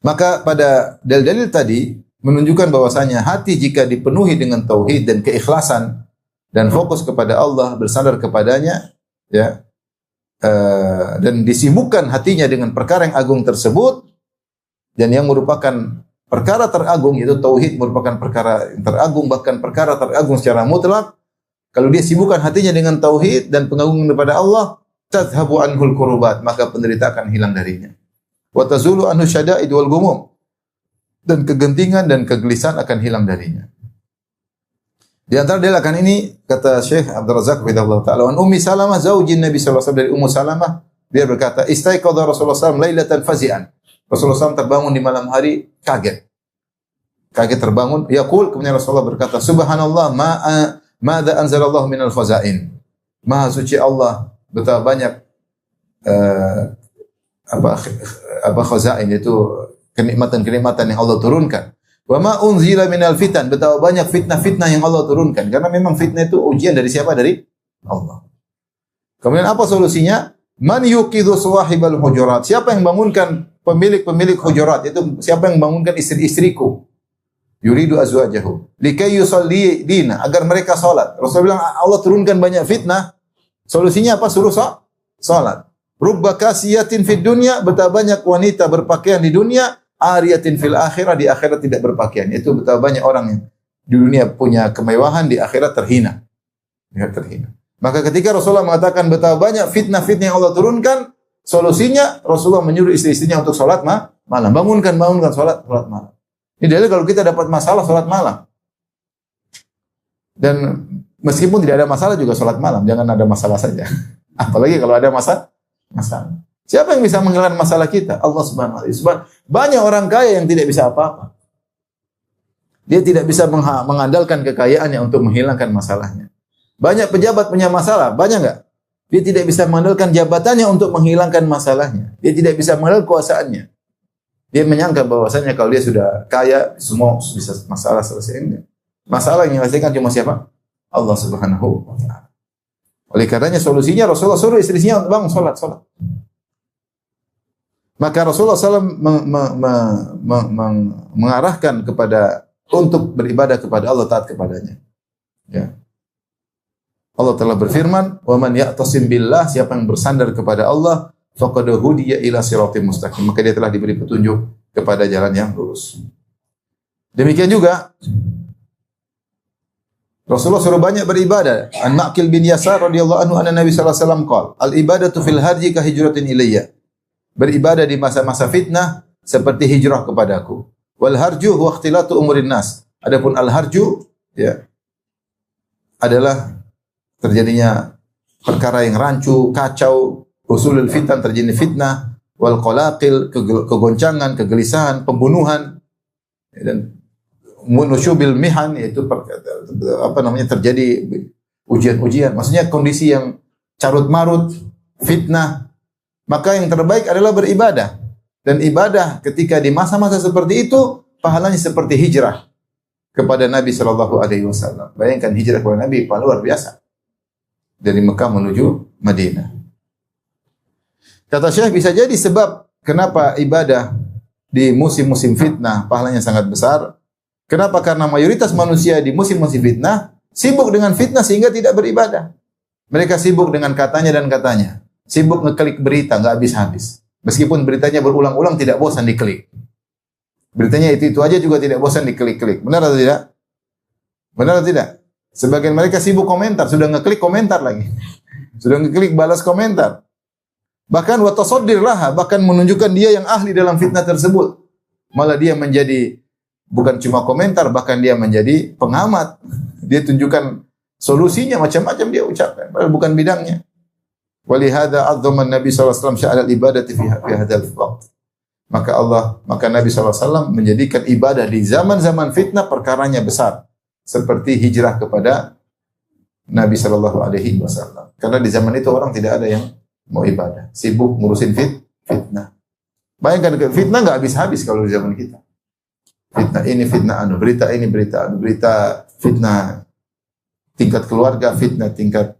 Maka pada dalil-dalil tadi menunjukkan bahwasanya hati jika dipenuhi dengan tauhid dan keikhlasan dan fokus kepada Allah, bersandar kepadanya, ya, dan disibukkan hatinya dengan perkara yang agung tersebut dan yang merupakan perkara teragung, yaitu tauhid merupakan perkara yang teragung, bahkan perkara teragung secara mutlak. Kalau dia sibukkan hatinya dengan tauhid dan pengagungan kepada Allah, tadhhabu anhul kurubat, maka penderitaan akan hilang darinya. Wa tazulu anhu syada'id wal gumum, dan kegentingan dan kegelisahan akan hilang darinya. Di antara dalakan ini kata Syekh Abdul Razak radhiyallahu taala an Ummi Salamah zaujin Nabi sallallahu alaihi wasallam, dari Ummu Salamah, dia berkata, istaiqadha Rasulullah sallallahu alaihi wasallam lailatan fazi'an. Rasulullah SAW terbangun di malam hari kaget. Kaget terbangun, yaqul, kemudian Rasulullah berkata, subhanallah, ma'adha anzalallahu minal faza'in. Maha suci Allah, betapa banyak khaza'in, itu kenikmatan-kenikmatan yang Allah turunkan. Wa ma unzila minal fitan, betapa banyak fitnah-fitnah yang Allah turunkan. Karena memang fitnah itu ujian dari siapa? Dari Allah. Kemudian apa solusinya? Man yuqidhu sawahibal hujurat. Siapa yang bangunkan pemilik-pemilik hujurat? Itu siapa yang bangunkan istri-istriku? Yuridu azwajahu likay yusalli dina, agar mereka salat. Rasulullah bilang Allah turunkan banyak fitnah. Solusinya apa? Suruh salat. Rubba kasiyatin fid dunya, betapa banyak wanita berpakaian di dunia, ariyatin fil akhirah, di akhirat tidak berpakaian. Itu betapa banyak orang yang di dunia punya kemewahan, di akhirat terhina. Maka ketika Rasulullah mengatakan betapa banyak fitnah-fitnah yang Allah turunkan, solusinya Rasulullah menyuruh istri-istrinya untuk salat malam. Bangunkan salat malam. Ini dalil kalau kita dapat masalah salat malam. Dan meskipun tidak ada masalah juga salat malam, jangan ada masalah saja. Apalagi kalau ada masalah. Siapa yang bisa menghilangkan masalah kita? Allah Subhanahu wa taala. Banyak orang kaya yang tidak bisa apa-apa. Dia tidak bisa mengandalkan kekayaannya untuk menghilangkan masalahnya. Banyak pejabat punya masalah, banyak enggak? Dia tidak bisa mengandalkan jabatannya untuk menghilangkan masalahnya. Dia tidak bisa mengandalkan kuasaannya. Dia menyangka bahwasanya kalau dia sudah kaya, semua bisa masalah selesai. Enggak. Masalah yang menyelesaikan cuma siapa? Allah Subhanahu wa taala. Oleh karenanya solusinya Rasulullah suruh istrinya untuk bangun salat. Maka Rasulullah SAW mengarahkan kepada untuk beribadah kepada Allah, taat kepadanya. Ya. Allah telah berfirman, "Wa man ya'tasim billah", siapa yang bersandar kepada Allah, faqad hudiya ila siratim mustaqim, maka dia telah diberi petunjuk kepada jalan yang lurus. Demikian juga Rasulullah suruh banyak beribadah. An Ma'qil bin Yasar radhiyallahu anhu anna Nabi sallallahu alaihi wasallam qala, "Al-ibadatu fil harji ka hijratin ilayya." Beribadah di masa-masa fitnah seperti hijrah kepadaku. Wal harju huwa ikhtilatu umurin nas. Adapun al-harju, ya, adalah terjadinya perkara yang rancu, kacau, usulul fitan, terjadi fitnah, wal qalaqil, kegoncangan, kegelisahan, pembunuhan, dan munusyubil mihan, yaitu terjadi ujian-ujian. Maksudnya kondisi yang carut marut, fitnah. Maka yang terbaik adalah beribadah. Dan ibadah ketika di masa-masa seperti itu, pahalanya seperti hijrah kepada Nabi sallallahu alaihi wasallam. Bayangkan hijrah kepada Nabi, pahala luar biasa. Dari Mekah menuju Madinah. Kata Syekh, bisa jadi sebab kenapa ibadah di musim-musim fitnah pahalanya sangat besar. Kenapa? Karena mayoritas manusia di musim-musim fitnah sibuk dengan fitnah sehingga tidak beribadah. Mereka sibuk dengan katanya dan katanya. Sibuk ngeklik berita, nggak habis-habis. Meskipun beritanya berulang-ulang tidak bosan diklik. Beritanya itu aja juga tidak bosan diklik-klik. Benar atau tidak? Benar atau tidak? Sebagian mereka sibuk komentar, sudah ngeklik komentar lagi. Sudah ngeklik balas komentar. Bahkan wa tasaddir laha, bahkan menunjukkan dia yang ahli dalam fitnah tersebut. Malah dia menjadi bukan cuma komentar, bahkan dia menjadi pengamat. Dia tunjukkan solusinya, macam-macam dia ucapkan, padahal bukan bidangnya. Walihada 'azzama Nabi sallallahu alaihi wasallam sya'al ibadati fi hadzal waqt. Maka Nabi SAW menjadikan ibadah di zaman-zaman fitnah perkaranya besar. Seperti hijrah kepada Nabi SAW. Karena di zaman itu orang tidak ada yang mau ibadah. Sibuk ngurusin fitnah. Bayangkan fitnah nggak habis-habis kalau di zaman kita. Fitnah ini, fitnah anu, berita ini, berita anu, berita fitnah tingkat keluarga, fitnah tingkat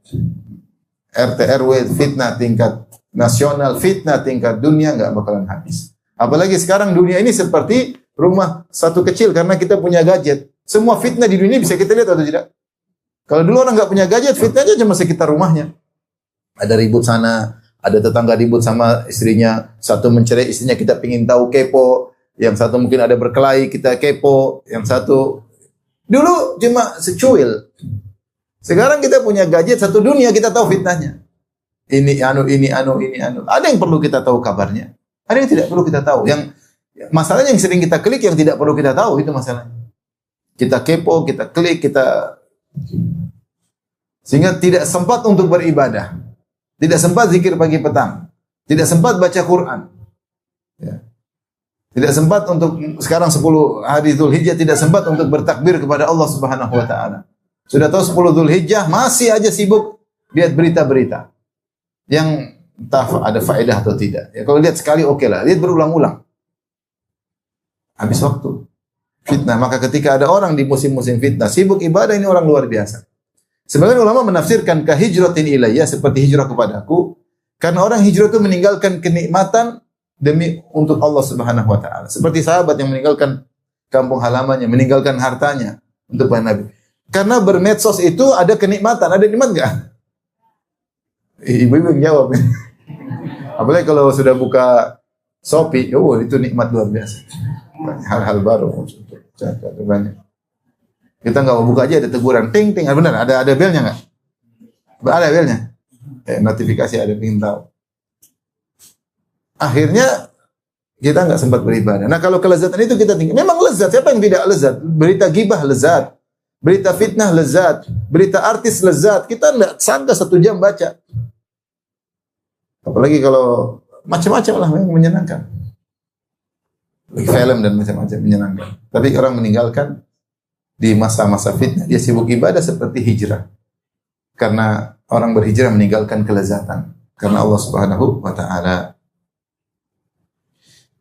RT RW, fitnah tingkat nasional, fitnah tingkat dunia, nggak bakalan habis. Apalagi sekarang dunia ini seperti rumah satu kecil karena kita punya gadget. Semua fitnah di dunia bisa kita lihat atau tidak? Kalau dulu orang nggak punya gadget, fitnahnya cuma sekitar rumahnya. Ada ribut sana, ada tetangga ribut sama istrinya, satu mencerai istrinya, kita pingin tahu, kepo. Yang satu mungkin ada berkelahi, kita kepo. Yang satu dulu cuma secuil. Sekarang kita punya gadget satu dunia, kita tahu fitnahnya. Ini anu. Ada yang perlu kita tahu kabarnya. Ada yang tidak perlu kita tahu. Yang masalahnya yang sering kita klik yang tidak perlu kita tahu, itu masalahnya. Kita kepo, kita klik, sehingga tidak sempat untuk beribadah. Tidak sempat zikir pagi petang. Tidak sempat baca Quran. Ya. Tidak sempat untuk sekarang 10 hari Dzulhijjah, tidak sempat untuk bertakbir kepada Allah Subhanahu wa taala. Sudah tahu 10 Dzulhijjah masih aja sibuk lihat berita-berita. Yang entah ada faedah atau tidak. Ya, kalau lihat sekali oke lah, lihat berulang-ulang. Habis waktu. Fitnah. Maka ketika ada orang di musim-musim fitnah sibuk ibadah, ini orang luar biasa. Sebagian ulama menafsirkan kahijratin ilayya, seperti hijrah kepadaku, karena orang hijrah itu meninggalkan kenikmatan demi untuk Allah Subhanahu wa taala. Seperti sahabat yang meninggalkan kampung halamannya, meninggalkan hartanya untuk Nabi. Karena bermedsos itu ada kenikmatan, ada nikmat enggak? Ibu-ibu yang jawab. Apalagi kalau sudah buka Shopee, oh itu nikmat luar biasa. Hal-hal baru banyak. Kita nggak mau buka aja ada teguran, ting ting. Benar, ada belnya nggak? Ada belnya. Notifikasi ada, ingin tahu. Akhirnya kita nggak sempat beribadah. Nah kalau kelezatan itu kita tinggal. Memang lezat. Siapa yang tidak lezat? Berita gibah lezat, berita fitnah lezat, berita artis lezat. Kita nggak sangka 1 jam baca. Apalagi kalau macam-macam lah yang menyenangkan. Film dan macam-macam menyenangkan. Tapi orang meninggalkan di masa-masa fitnah, dia sibuk ibadah seperti hijrah. Karena orang berhijrah meninggalkan kelezatan. Karena Allah Subhanahu wa taala.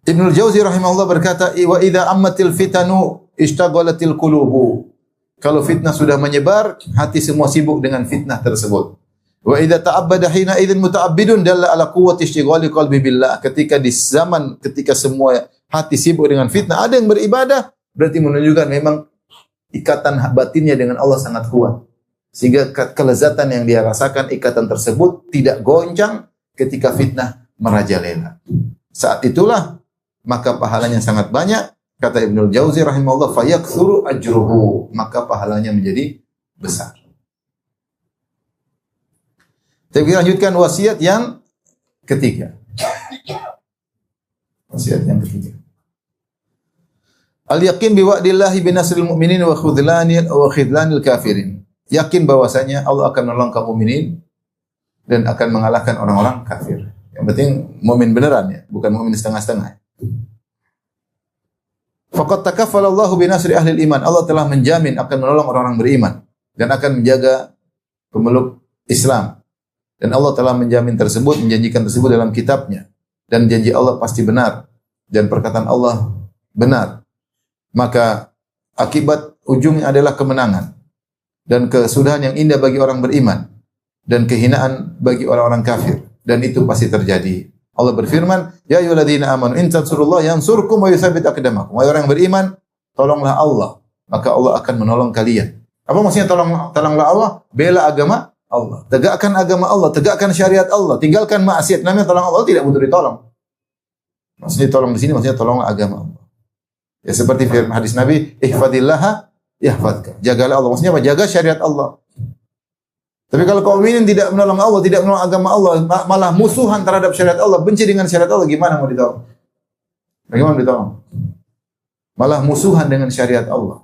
Ibnu Jauzi rahimahullah berkata, "Wa idza ammatil fitanu ishtagalatil qulubu." Kalau fitnah sudah menyebar, hati semua sibuk dengan fitnah tersebut. Wa idza ta'abbada hina idzin muta'abbidun dalla ala quwwati istighali qalbi billah. Ketika di zaman ketika semua hati sibuk dengan fitnah, ada yang beribadah, berarti menunjukkan memang ikatan batinnya dengan Allah sangat kuat. Sehingga kelezatan yang dia rasakan, ikatan tersebut tidak goncang ketika fitnah merajalela. Saat itulah maka pahalanya sangat banyak. Kata Ibnu Jauzi rahimahullah, fayaktsuru ajruhu, maka pahalanya menjadi besar. Tapi kita lanjutkan wasiat yang ketiga. Wasiat yang ketiga. Al-yaqin biwa'dillahi binasril mu'minin wa khidlanil kafirin. Yakin bahwasanya Allah akan menolong kaum mukminin dan akan mengalahkan orang-orang kafir. Yang penting mukmin beneran ya, bukan mukmin setengah-setengah. Faqad takaffala Allahu binasri ahli iman. Allah telah menjamin akan menolong orang-orang beriman dan akan menjaga pemeluk Islam. Dan Allah telah menjamin tersebut, menjanjikan tersebut dalam kitabnya. Dan janji Allah pasti benar. Dan perkataan Allah benar. Maka akibat ujungnya adalah kemenangan. Dan kesudahan yang indah bagi orang beriman. Dan kehinaan bagi orang-orang kafir. Dan itu pasti terjadi. Allah berfirman, "Ya ayyuhalladzina amanu in tansurullaha yansurkum wa yutsabbit aqdamakum." Wahai orang yang beriman, tolonglah Allah, maka Allah akan menolong kalian. Apa maksudnya tolonglah Allah? Bela agama Allah. Tegakkan agama Allah, tegakkan syariat Allah, tinggalkan maksiat. Namanya tolong Allah, tidak butuh ditolong. Maksudnya tolong di sini maksudnya tolonglah agama Allah. Ya seperti firman hadis Nabi, "Ihfadillaha yahfadka." Jagalah Allah. Maksudnya apa? Jaga syariat Allah. Tapi kalau kaum mukminin tidak menolong Allah, tidak menolong agama Allah, malah musuhan terhadap syariat Allah, benci dengan syariat Allah, gimana mau ditolong? Bagaimana ditolong? Malah musuhan dengan syariat Allah.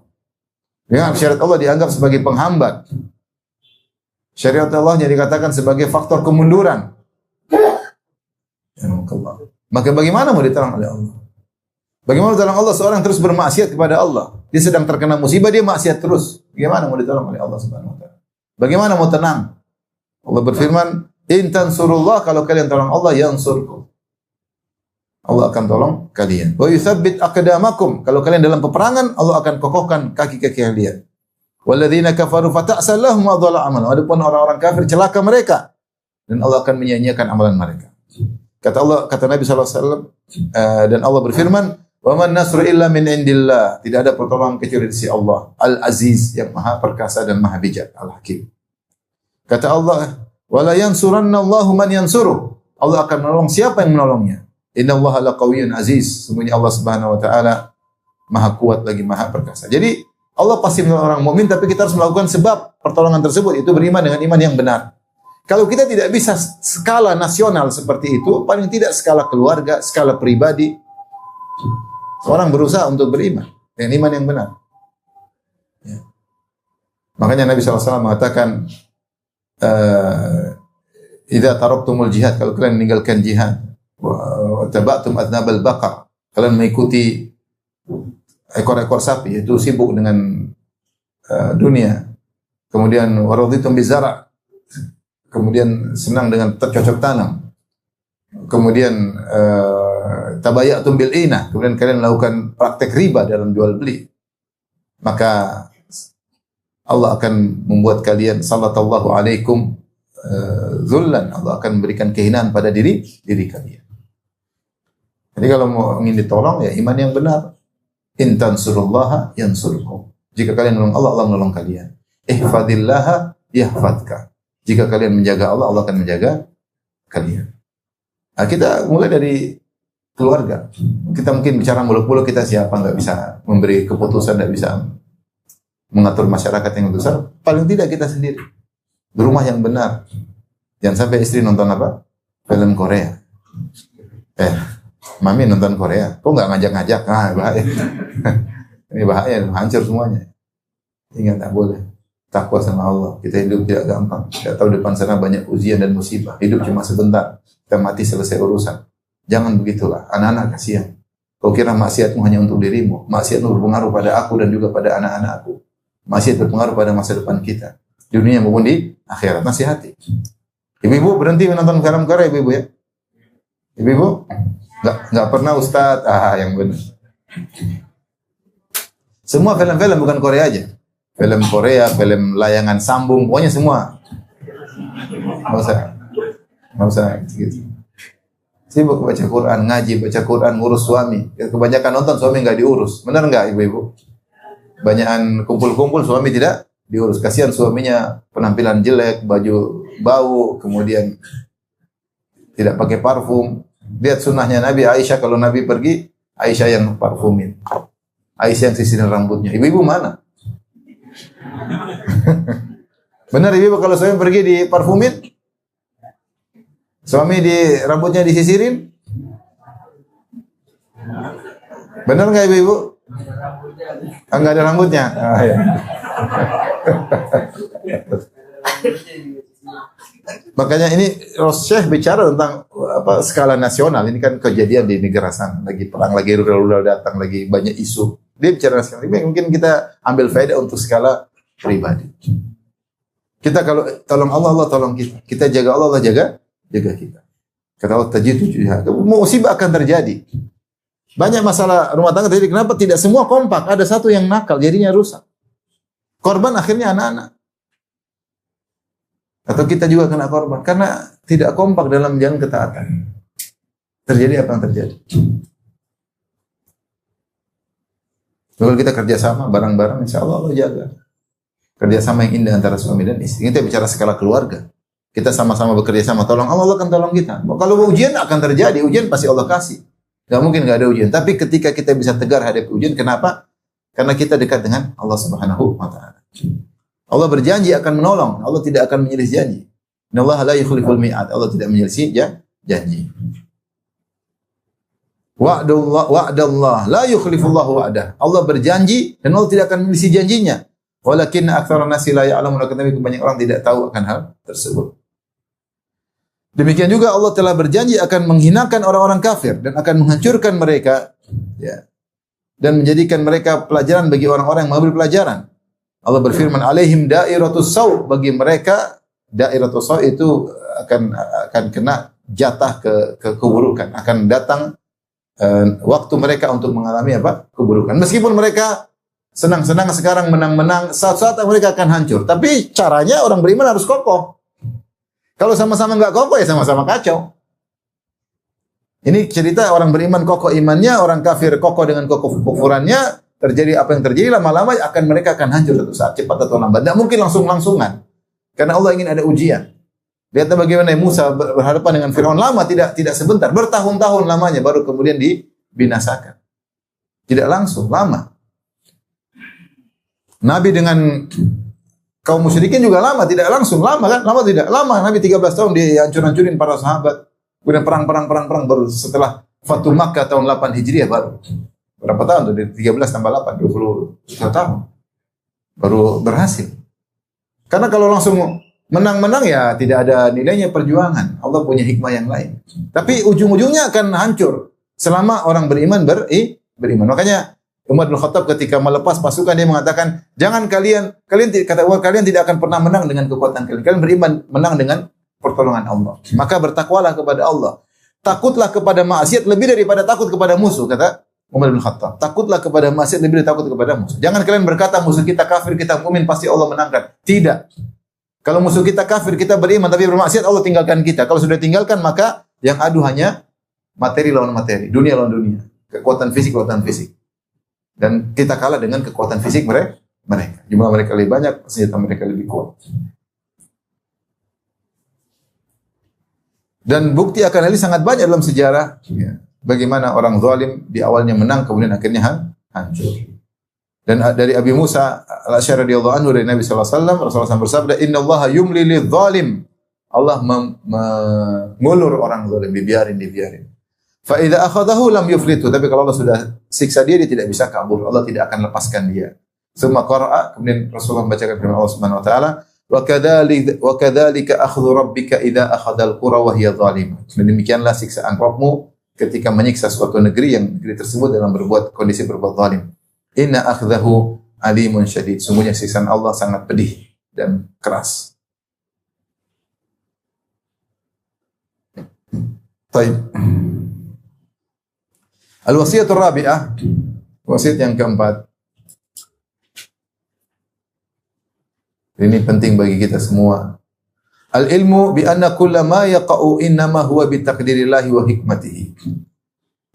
Dengan syariat Allah dianggap sebagai penghambat. Syariat Allah yang dikatakan sebagai faktor kemunduran. Maka bagaimana mau ditolong oleh Allah? Bagaimana tolong Allah seorang terus bermaksiat kepada Allah? Dia sedang terkena musibah, dia maksiat terus. Bagaimana mau ditolong oleh Allah Subhanahu wa taala? Bagaimana mau tenang? Allah berfirman, "In tansurullah," kalau kalian tolong Allah, yansurkum. Allah akan tolong kalian. Wa yutsabbit aqdamakum, kalau kalian dalam peperangan, Allah akan kokohkan kaki-kaki kalian. Walladzina kafaru fata'sal lahum wa dhalla amalan. Adapun orang-orang kafir celaka mereka dan Allah akan menyia-nyiakan amalan mereka. Kata Nabi sallallahu alaihi wasallam, dan Allah berfirman, "Wa man nasru illa min indillah." Tidak ada pertolongan kecuali dari sisi Allah, Al-Aziz, yang Maha perkasa dan Maha bijak, Al-Hakim. Kata Allah, "Wa la yansuranna Allahu man yansuruh." Allah akan menolong siapa yang menolongnya. Innallaha laqawiyyun aziz. Sesungguhnya Allah Subhanahu wa taala Maha kuat lagi Maha perkasa. Jadi Allah pasti menolong orang mukmin, tapi kita harus melakukan sebab pertolongan tersebut, itu beriman dengan iman yang benar. Kalau kita tidak bisa skala nasional seperti itu, paling tidak skala keluarga, skala pribadi, seorang berusaha untuk beriman dengan iman yang benar. Ya. Makanya Nabi SAW mengatakan, "Idza taraktumul jihad," kalau kalian meninggalkan jihad, wa tabatum adnabal baqar, kalian mengikuti ekor-ekor sapi, itu sibuk dengan dunia. Kemudian waraditum bizara, kemudian senang dengan cocok tanam. Kemudian tabayatum bil inah, kemudian kalian melakukan praktek riba dalam jual beli. Maka Allah akan membuat kalian, sallallahu alaikum zullan, Allah akan memberikan kehinaan pada diri kalian. Jadi kalau mau ingin ditolong, ya iman yang benar. In tansurullaha yansurkum. Jika kalian menolong Allah, Allah menolong kalian. Ihfadillaha yahfadka. Jika kalian menjaga Allah, Allah akan menjaga kalian. Nah, kita mulai dari keluarga. Kita mungkin bicara muluk-muluk, kita siapa, nggak bisa memberi keputusan, nggak bisa mengatur masyarakat yang besar. Paling tidak kita sendiri. Di rumah yang benar. Jangan sampai istri nonton apa? Film Korea. Mami nonton Korea, kok nggak ngajak-ngajak? Ah, bahaya. Ini bahaya, hancur semuanya. Ingat, tak boleh. Takwa sama Allah. Kita hidup tidak gampang. Tidak tahu depan sana banyak ujian dan musibah. Hidup cuma sebentar. Kita mati selesai urusan. Jangan begitulah. Anak-anak kasihan. Kau kira maksiatmu hanya untuk dirimu. Maksiatmu berpengaruh pada aku dan juga pada anak-anakku. Maksiat berpengaruh pada masa depan kita. Di dunia maupun di akhirat. Nasihati. Ibu-ibu berhenti menonton film Korea, ibu-ibu ya. Ibu-ibu nggak pernah Ustadz. Yang benar. Semua film-film bukan Korea aja. Film Korea, film layangan sambung, pokoknya semua. Nggak usah gitu. Sibuk baca Quran, ngaji, baca Quran, ngurus suami. Kebanyakan nonton suami nggak diurus. Benar nggak ibu-ibu? Banyakan kumpul-kumpul suami tidak diurus. Kasihan suaminya penampilan jelek, baju bau, kemudian tidak pakai parfum. Lihat sunnahnya Nabi, Aisyah kalau Nabi pergi, Aisyah yang parfumin. Aisyah yang sisirin rambutnya. Ibu-ibu mana? Benar ibu kalau suami pergi di parfumin? Suami di rambutnya disisirin? Benar nggak ibu-ibu? Enggak ada rambutnya. Ya. Makanya ini Syekh bicara tentang skala nasional. Ini kan kejadian di negara sana, lagi perang, lagi rudal datang, lagi banyak isu. Dia bicara nasional. Mungkin kita ambil faedah untuk skala pribadi. Kita kalau tolong Allah, Allah tolong kita. Kita jaga Allah, Allah jaga kita. Kata Allah, tajidu jihad. Musibah akan terjadi. Banyak masalah rumah tangga terjadi. Kenapa tidak semua kompak? Ada satu yang nakal, jadinya rusak. Korban akhirnya anak-anak. Atau kita juga kena korban karena tidak kompak dalam jalan ketaatan. Terjadi apa yang terjadi? Kalau kita kerjasama bareng-bareng, insya Allah Allah jaga. Kerjasama yang indah antara suami dan istri. Kita bicara skala keluarga. Kita sama-sama bekerja sama, tolong Allah, Allah akan tolong kita. Kalau ujian akan terjadi, ujian pasti Allah kasih. Gak mungkin gak ada ujian. Tapi ketika kita bisa tegar hadapi ujian, kenapa? Karena kita dekat dengan Allah Subhanahu wa taala. Allah berjanji akan menolong. Allah tidak akan menyelisih janji. Innallaha la yukhliful mi'ad. Allah tidak menyelisih janji. Wa'dallah la yukhlifullahu wa'dah. Allah berjanji dan Allah tidak akan menyelisih janjinya. Walakinna aktsara nasi la ya'lamun. Tapi banyak orang tidak tahu akan hal tersebut. Demikian juga Allah telah berjanji akan menghinakan orang-orang kafir dan akan menghancurkan mereka. Ya. dan menjadikan mereka pelajaran bagi orang-orang yang mengambil pelajaran. Allah berfirman, alaihim dairatus sau, bagi mereka dairatus sau itu akan kena jatah keburukan, akan datang waktu mereka untuk mengalami keburukan. Meskipun mereka senang-senang sekarang, menang-menang, saat-saat mereka akan hancur. Tapi caranya orang beriman harus kokoh. Kalau sama-sama enggak kokoh ya sama-sama kacau. Ini cerita orang beriman kokoh imannya, orang kafir kokoh dengan kokoh kufurannya. Terjadi apa yang terjadi, lama-lama mereka akan hancur satu saat, cepat atau lambat. Tidak mungkin langsung-langsungan. Karena Allah ingin ada ujian. Lihat bagaimana Musa berhadapan dengan Firaun, lama, tidak sebentar, bertahun-tahun lamanya baru kemudian dibinasakan. Tidak langsung, lama. Nabi dengan kaum musyrikin juga lama, tidak langsung, lama kan? Lama tidak? Lama. Nabi 13 tahun dia hancur-hancurin para sahabat. Kemudian perang baru setelah Fatu Makkah tahun 8 Hijriah baru. Berapa tahun tuh? 13 tambah 8, 21 tahun. Baru berhasil. Karena kalau langsung menang-menang ya tidak ada nilainya perjuangan. Allah punya hikmah yang lain. Tapi ujung-ujungnya akan hancur selama orang beriman beriman. Makanya Umar bin Khattab ketika melepas pasukan dia mengatakan, jangan kalian tidak akan pernah menang dengan kekuatan kalian. Kalian beriman menang dengan pertolongan Allah. Maka bertakwalah kepada Allah. Takutlah kepada maksiat lebih daripada takut kepada musuh, kata Umar bin Khattab. Takutlah kepada maksiat lebih dari takut kepada musuh. Jangan kalian berkata musuh kita kafir, kita mukmin, pasti Allah menangkan. Tidak. Kalau musuh kita kafir, kita beriman tapi bermaksiat, Allah tinggalkan kita. Kalau sudah tinggalkan, maka yang adu hanya materi lawan materi, dunia lawan dunia, kekuatan fisik lawan fisik. Dan kita kalah dengan kekuatan fisik mereka. Jumlah mereka lebih banyak, senjata mereka lebih kuat. Dan bukti akan hal ini sangat banyak dalam sejarah. Bagaimana orang zalim di awalnya menang, kemudian akhirnya hancur. Dan dari Abi Musa al-Asy'ari radhiyallahu anhu dari Nabi sallallahu alaihi wasallam, Rasulullah SAW bersabda, "Innallaha yumli lidh-dhalim." Allah mengulur orang zalim, dibiarin. Fa idza akhadahu lam yuflitu. Tapi kalau Allah sudah siksa dia tidak bisa kabur. Allah tidak akan lepaskan dia. Summa qara'a, kemudian Rasulullah membacakan firman Allah Subhanahu wa taala, "Wa kadzalika akhdhu rabbika idza akhadhal qura wa hiya dhalimah." Demikianlah siksaan Rabbmu ketika menyiksa suatu negeri yang negeri tersebut dalam kondisi berbuat zalim. Inna akhdahu alimun syadid. Sungguhnya siksaan Allah sangat pedih dan keras. Baik. Al-wasiyatur rabi'ah, wasiat yang keempat. Ini penting bagi kita semua. Al-ilmu bi anna kulla ma yaqa'u innama huwa bi taqdirillahi wa hikmatihi.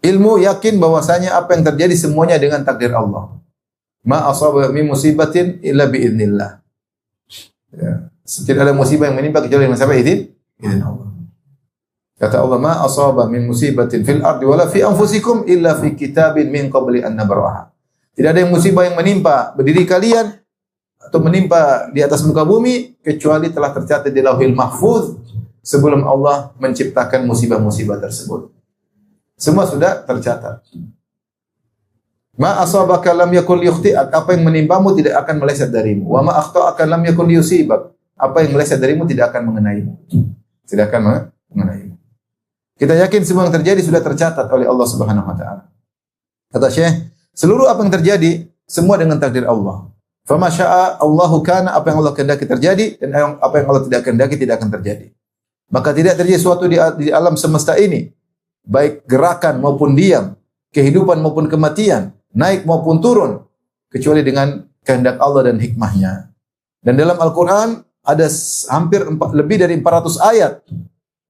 Ilmu yakin bahwasanya apa yang terjadi semuanya dengan takdir Allah. Ma asaba min musibatin illa bi idznillah. Ya, tidak ada musibah yang menimpa kecuali dengan sebab izin Allah. Kata Allah, ma asaba min musibatin fil ardi wala fi anfusikum illa fi kitabin min qabli an nabraha. Tidak ada yang musibah yang menimpa berdiri kalian atau menimpa di atas muka bumi kecuali telah tercatat di Lauhil Mahfuz sebelum Allah menciptakan musibah-musibah tersebut. Semua sudah tercatat. Ma asabaka lam yakun liyukhti'ak, apa yang menimpamu tidak akan meleset darimu. Wa ma akhta'aka lam yakun liyusibak, apa yang meleset darimu tidak akan mengenaimu. Tidak akan mengenaimu. Kita yakin semua yang terjadi sudah tercatat oleh Allah Subhanahu wa taala. Kata Syekh, seluruh apa yang terjadi semua dengan takdir Allah. Fama syaa Allahu kana, apa yang Allah kehendaki terjadi dan apa yang Allah tidak kehendaki tidak akan terjadi. Maka tidak terjadi sesuatu di alam semesta ini, baik gerakan maupun diam, kehidupan maupun kematian, naik maupun turun, kecuali dengan kehendak Allah dan hikmahnya. Dan dalam Al-Quran ada hampir lebih dari 400 ayat,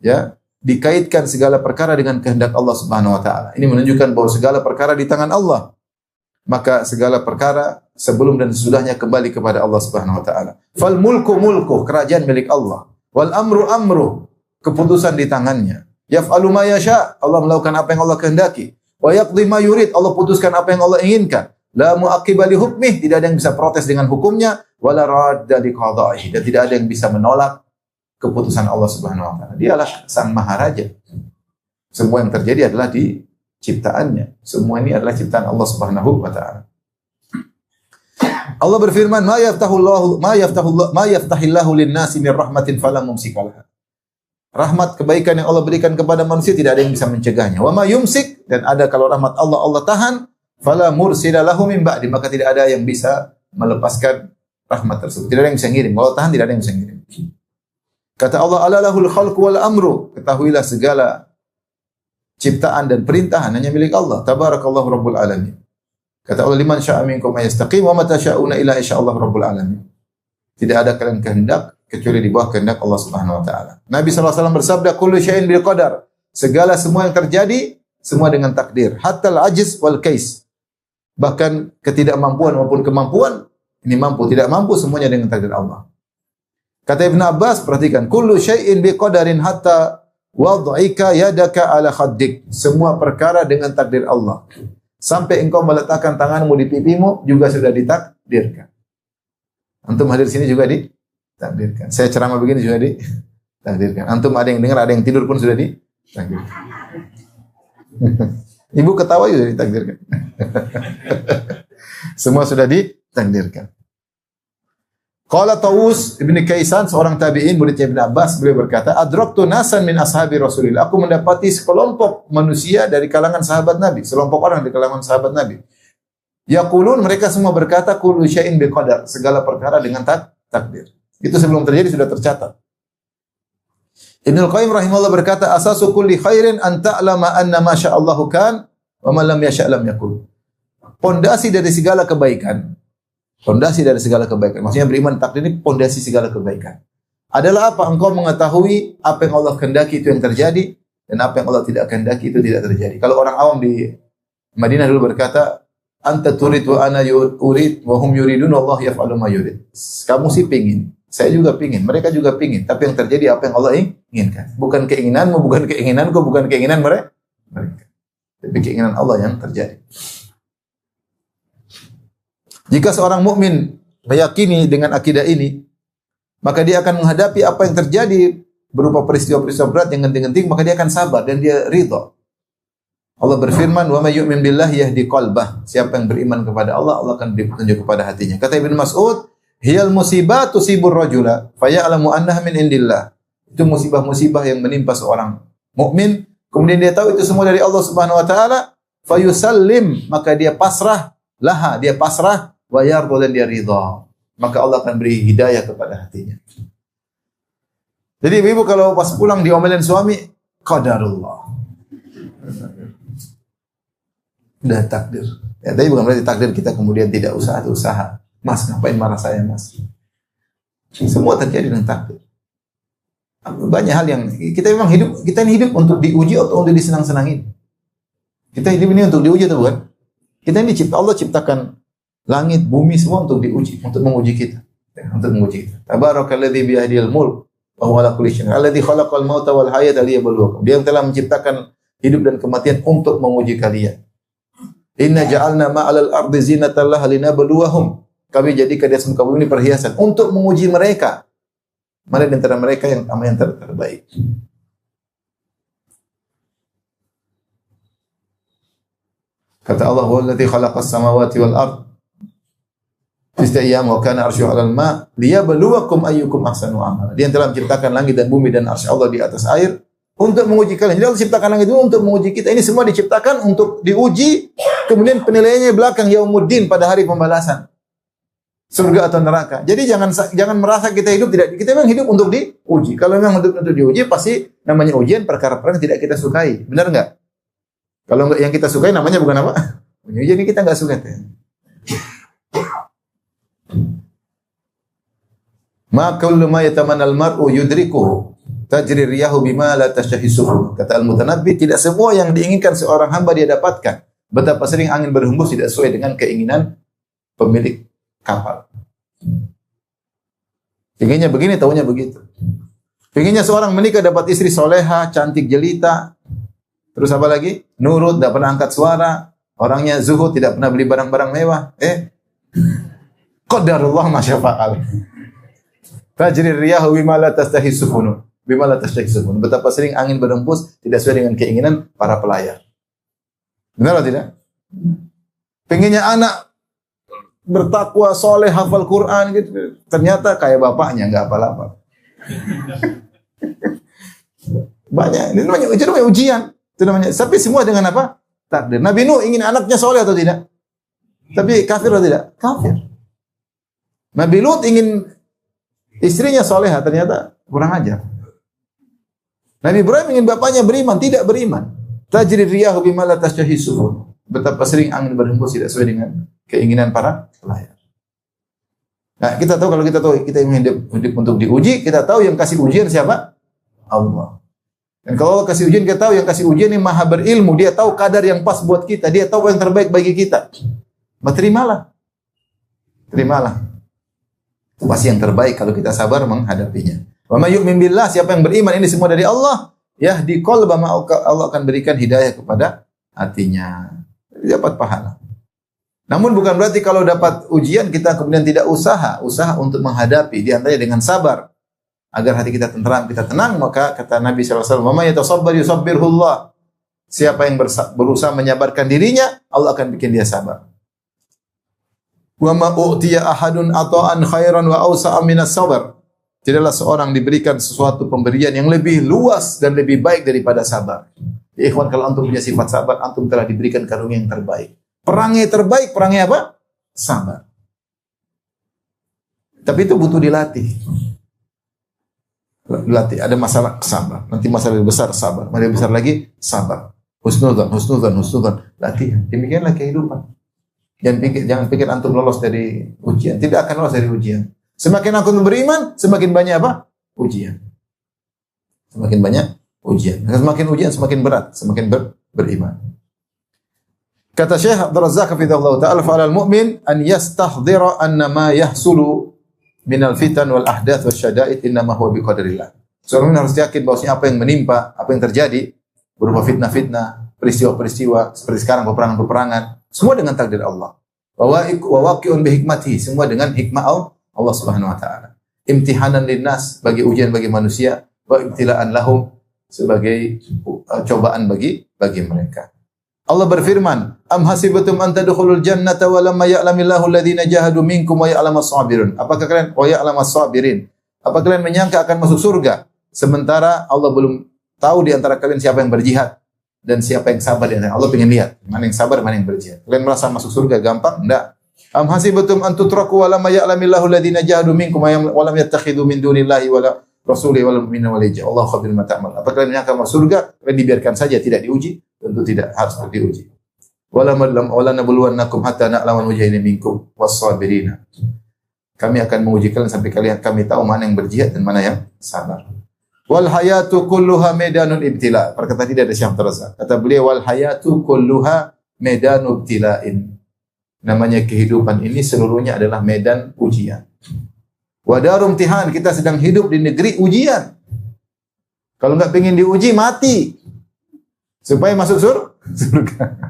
ya, dikaitkan segala perkara dengan kehendak Allah Subhanahu wa taala. Ini menunjukkan bahwa segala perkara di tangan Allah. Maka segala perkara sebelum dan sesudahnya kembali kepada Allah Subhanahu wa taala. Fal mulku mulku, kerajaan milik Allah. Wal amru amru, keputusan di tangannya. Yaf'alu ma yasha, Allah melakukan apa yang Allah kehendaki. Wa yaqdi ma yurid, Allah putuskan apa yang Allah inginkan. La mu'aqqiba li hukmih, tidak ada yang bisa protes dengan hukumnya, wala radda li qada'ihi, dan tidak ada yang bisa menolak keputusan Allah Subhanahu wa taala. Dialah Sang Maharaja. Semua yang terjadi adalah di ciptaannya. Semua ini adalah ciptaan Allah Subhanahu wa taala. Allah berfirman, ma yaftahillahu lin-nasi min rahmatin fala mumsika laha. Rahmat kebaikan yang Allah berikan kepada manusia tidak ada yang bisa mencegahnya. Wa ma yumsik, dan ada kalau rahmat Allah tahan, fala mursila lahu min ba'di, maka tidak ada yang bisa melepaskan rahmat tersebut. Tidak ada yang bisa ngirim. Kalau tahan tidak ada yang bisa ngirim. Kata Allah, ala lahul khalqu wal amru. Ketahuilah segala ciptaan dan perintahan hanya milik Allah. Tabarakallahu rabbul alamin. Kata Allah, liman syaa minkum ayastaqim wa ma tasyauna illa insyaallah rabbul alamin. Tidak ada kalian kehendak kecuali di bawah kehendak Allah Subhanahu wa taala. Nabi sallallahu alaihi wasallam bersabda, kullu syai'in bil qadar. Segala semua yang terjadi semua dengan takdir. Hatta al-ajiz wal kais. Bahkan ketidakmampuan maupun kemampuan, ini mampu tidak mampu semuanya dengan takdir Allah. Kata Ibn Abbas, perhatikan, kullu syai'in bi qadarin hatta wad'ika yadaka ala khaddik. Semua perkara dengan takdir Allah. Sampai engkau meletakkan tanganmu di pipimu juga sudah ditakdirkan. Antum hadir sini juga ditakdirkan. Saya ceramah begini juga ditakdirkan. Antum ada yang dengar, ada yang tidur pun sudah ditakdirkan. Ibu ketawa juga ditakdirkan. Semua sudah ditakdirkan. Qala Tawus Ibn Kaisan, seorang tabi'in muridnya Ibn Abbas, beliau berkata, adraktu nasan min ashabi Rasulillah. Aku mendapati sekelompok manusia dari kalangan sahabat Nabi, sekelompok orang dari kalangan sahabat Nabi. Yaqulun, mereka semua berkata, kullu syai'in biqadar, segala perkara dengan takdir. Itu sebelum terjadi sudah tercatat. Ibnu Qayyim rahimahullah berkata, asasu kulli khairin an ta'lama anna ma sya'allahu kan wa ma lam yasha' lam yakun. Pondasi dari segala kebaikan. Pondasi dari segala kebaikan. Maksudnya beriman takdir ini pondasi segala kebaikan. Adalah apa? Engkau mengetahui apa yang Allah kehendaki itu yang terjadi dan apa yang Allah tidak kehendaki itu tidak terjadi. Kalau orang awam di Madinah dulu berkata, anta turid wa ana urid wa hum yuridun Allah yaf'alu ma yurid. Kamu sih pingin, saya juga pingin, mereka juga pingin, tapi yang terjadi apa yang Allah inginkan. Bukan keinginanmu, bukan keinginanku, bukan keinginan mereka. Tapi keinginan Allah yang terjadi. Jika seorang mukmin meyakini dengan akidah ini, maka dia akan menghadapi apa yang terjadi berupa peristiwa-peristiwa berat yang genting-genting, maka dia akan sabar dan dia ridha. Allah berfirman, "Wa may yu'min billahi yahdi qalbah." Siapa yang beriman kepada Allah, Allah akan beri petunjuk kepada hatinya. Kata Ibnu Mas'ud, "Hiyal musibatu tusibur rajula, fa ya'lamu annaha min indillah." Itu musibah-musibah yang menimpa seorang mukmin, kemudian dia tahu itu semua dari Allah Subhanahu wa taala, fa yusallim, maka dia pasrah laha, dia pasrah, wa yarda, dan dia ridha. Maka Allah akan beri hidayah kepada hatinya. Jadi ibu kalau pas pulang diomelin suami, qadarullah. Udah takdir. Ya, tapi bukan berarti takdir kita kemudian tidak usaha. Mas, ngapain marah saya, Mas? Semua terjadi dengan takdir. Banyak hal yang kita memang hidup, kita ini hidup untuk diuji atau untuk disenang-senangin. Kita hidup ini untuk diuji atau bukan? Kita ini Allah ciptakan langit, bumi semua untuk diuji, untuk menguji kita. Ya, untuk menguji kita. Tabarakalladzi biyadihil mulk wa huwa ala kulli syai'in alladzi khalaqal mauta wal hayata liyabluwakum. Dia yang telah menciptakan hidup dan kematian untuk menguji kalian. Inna ja'alna ma'alal ardi zinatan laha linabluwahum. Kami jadikan di atas muka bumi ini perhiasan untuk menguji mereka. Mana di antara mereka yang amal yang terbaik. Kata Allah, "Wallazi khalaqas samawati wal ard fi ayyam wa kana arsyu 'alal ma' liyabluwakum ayyukum ahsanu amala." Dia yang telah menciptakan langit dan bumi dan arsy Allah di atas air untuk menguji kalian. Jadi Allah ciptakan langit itu untuk menguji kita. Ini semua diciptakan untuk diuji, kemudian penilaiannya belakang yaumuddin, pada hari pembalasan. Surga atau neraka. Jadi jangan merasa kita hidup tidak, kita memang hidup untuk diuji. Kalau memang hidup untuk diuji, pasti namanya ujian perkara-perkara yang tidak kita sukai. Benar enggak? Kalau enggak yang kita sukai namanya bukan apa? Ujian ini kita enggak suka. Ma kullu ma yatamannal mar'u yudrikuhu tajri riyahu bima la tashtahi sufun. Kata Al-Mutanabbi, tidak semua yang diinginkan seorang hamba dia dapatkan. Betapa sering angin berhembus tidak sesuai dengan keinginan pemilik kapal. Pinginnya begini, tahunya begitu. Pinginnya seorang menikah dapat istri soleha, cantik jelita. Terus apa lagi? Nurut, tidak pernah angkat suara. Orangnya zuhud, tidak pernah beli barang-barang mewah. Qadarullah ma syafa'al. Tajri riyahu bima la tastahi sufun. Bima la tastahi sufun. Betapa sering angin berhembus tidak sesuai dengan keinginan para pelayar. Benar atau tidak? Pengennya anak bertakwa, soleh, hafal Quran gitu. Ternyata kayak bapaknya, enggak apa-apa. Banyak. Ini namanya ujian. Itu namanya. Tapi semua dengan apa? takdir. Nabi Nuh ingin anaknya soleh atau tidak? Tapi kafir atau tidak? Kafir. Nabi Lut ingin istrinya soleha, ternyata kurang ajar. Nabi Ibrahim ingin bapaknya beriman, tidak beriman. Tajri riyahu bima la tashtahi sufun. Betapa sering angin berhembus tidak sesuai dengan keinginan para pelayar. Nah, kita tahu kalau kita tahu kita ingin hidup untuk diuji, kita tahu yang kasih ujian siapa? Allah. Dan kalau Allah kasih ujian, kita tahu yang kasih ujian ini maha berilmu. Dia tahu kadar yang pas buat kita. Dia tahu yang terbaik bagi kita. Terimalah. Terimalah. Itu pasti yang terbaik kalau kita sabar menghadapinya. Wa may yu'min billah, siapa yang beriman ini semua dari Allah, yahdi qalba, Allah akan berikan hidayah kepada hatinya. Dapat pahala. Namun bukan berarti kalau dapat ujian kita kemudian tidak usaha untuk menghadapi, di antaranya dengan sabar. Agar hati kita tenteram, kita tenang, maka kata Nabi sallallahu alaihi wasallam, "Wa may yatasabbar yusabbirhullah." Siapa yang berusaha menyabarkan dirinya, Allah akan bikin dia sabar. Wa ma u'tiya ahadun ata'an khairan wa awsa'a minas sabr. Tidaklah seorang diberikan sesuatu pemberian yang lebih luas dan lebih baik daripada sabar. Ya ikhwan, kalau antum punya sifat sabar, antum telah diberikan karunia yang terbaik. Perangnya terbaik, perangnya apa? Sabar. Tapi itu butuh dilatih. Dilatih, ada masalah, sabar. Nanti masalah lebih besar, sabar. Masalah lebih besar lagi, sabar. Husnudzan. Latihan. Demikianlah kehidupan. Jangan pikir antum lolos dari ujian. Tidak akan lolos dari ujian. Semakin antum beriman, semakin banyak apa? Ujian. Semakin banyak ujian. Semakin ujian, semakin berat. Semakin beriman. Kata Syekh Abdul Razzaq hafizahullah ta'ala, fa'alal mu'min an yastahdhira anna ma yahsulu minal fitan wal ahdath wasyada'id innama huwa biqadarillah. Seorang mukmin harus yakin bahwasanya apa yang menimpa, apa yang terjadi berupa fitnah-fitnah, peristiwa-peristiwa seperti sekarang peperangan-peperangan, semua dengan takdir Allah. Wa waqi'un bi hikmatihi, semua dengan hikmah Allah Subhanahu wa taala. Imtihanan linnas, bagi ujian bagi manusia, wa ibtilaan lahum, sebagai cobaan bagi mereka. Allah berfirman, "Am hasibatum an tadkhulul jannata wa lamma ya'lamillahu alladhina jahadu minkum wa ya'lamas sabirin." Apakah kalian sabirin? Apa kalian menyangka akan masuk surga sementara Allah belum tahu di antara kalian siapa yang berjihad dan siapa yang sabar di antara Allah pengen lihat mana yang sabar, mana yang berjihad. Kalian merasa masuk surga gampang? Enggak. Am hasibatum an tutraku wa lamma ya'lamillahu alladhina jahadu minkum wa lam yattakhidhu min dunillahi wala rasuli wal mu'minina walija. Allah khabir ma ta'mal. Apa kalian menyangka masuk surga? Kalian dibiarkan saja tidak diuji? Tentu tidak, harus diuji. Wala nabluwannakum hatta na'lamal mujahidin minkum was-sabirina. Kami akan menguji kalian sampai kami tahu mana yang berjihad dan mana yang sabar. Wal hayatu kulluha medanun ibtila. Perkataan tidak ada Syekh Abdurrazzaq. Kata beliau, wal hayatu kulluha medanun ibtila'in. Namanya kehidupan ini seluruhnya adalah medan ujian. Wa darum imtihan, kita sedang hidup di negeri ujian. Kalau enggak pengen diuji, mati. Supaya masuk surga.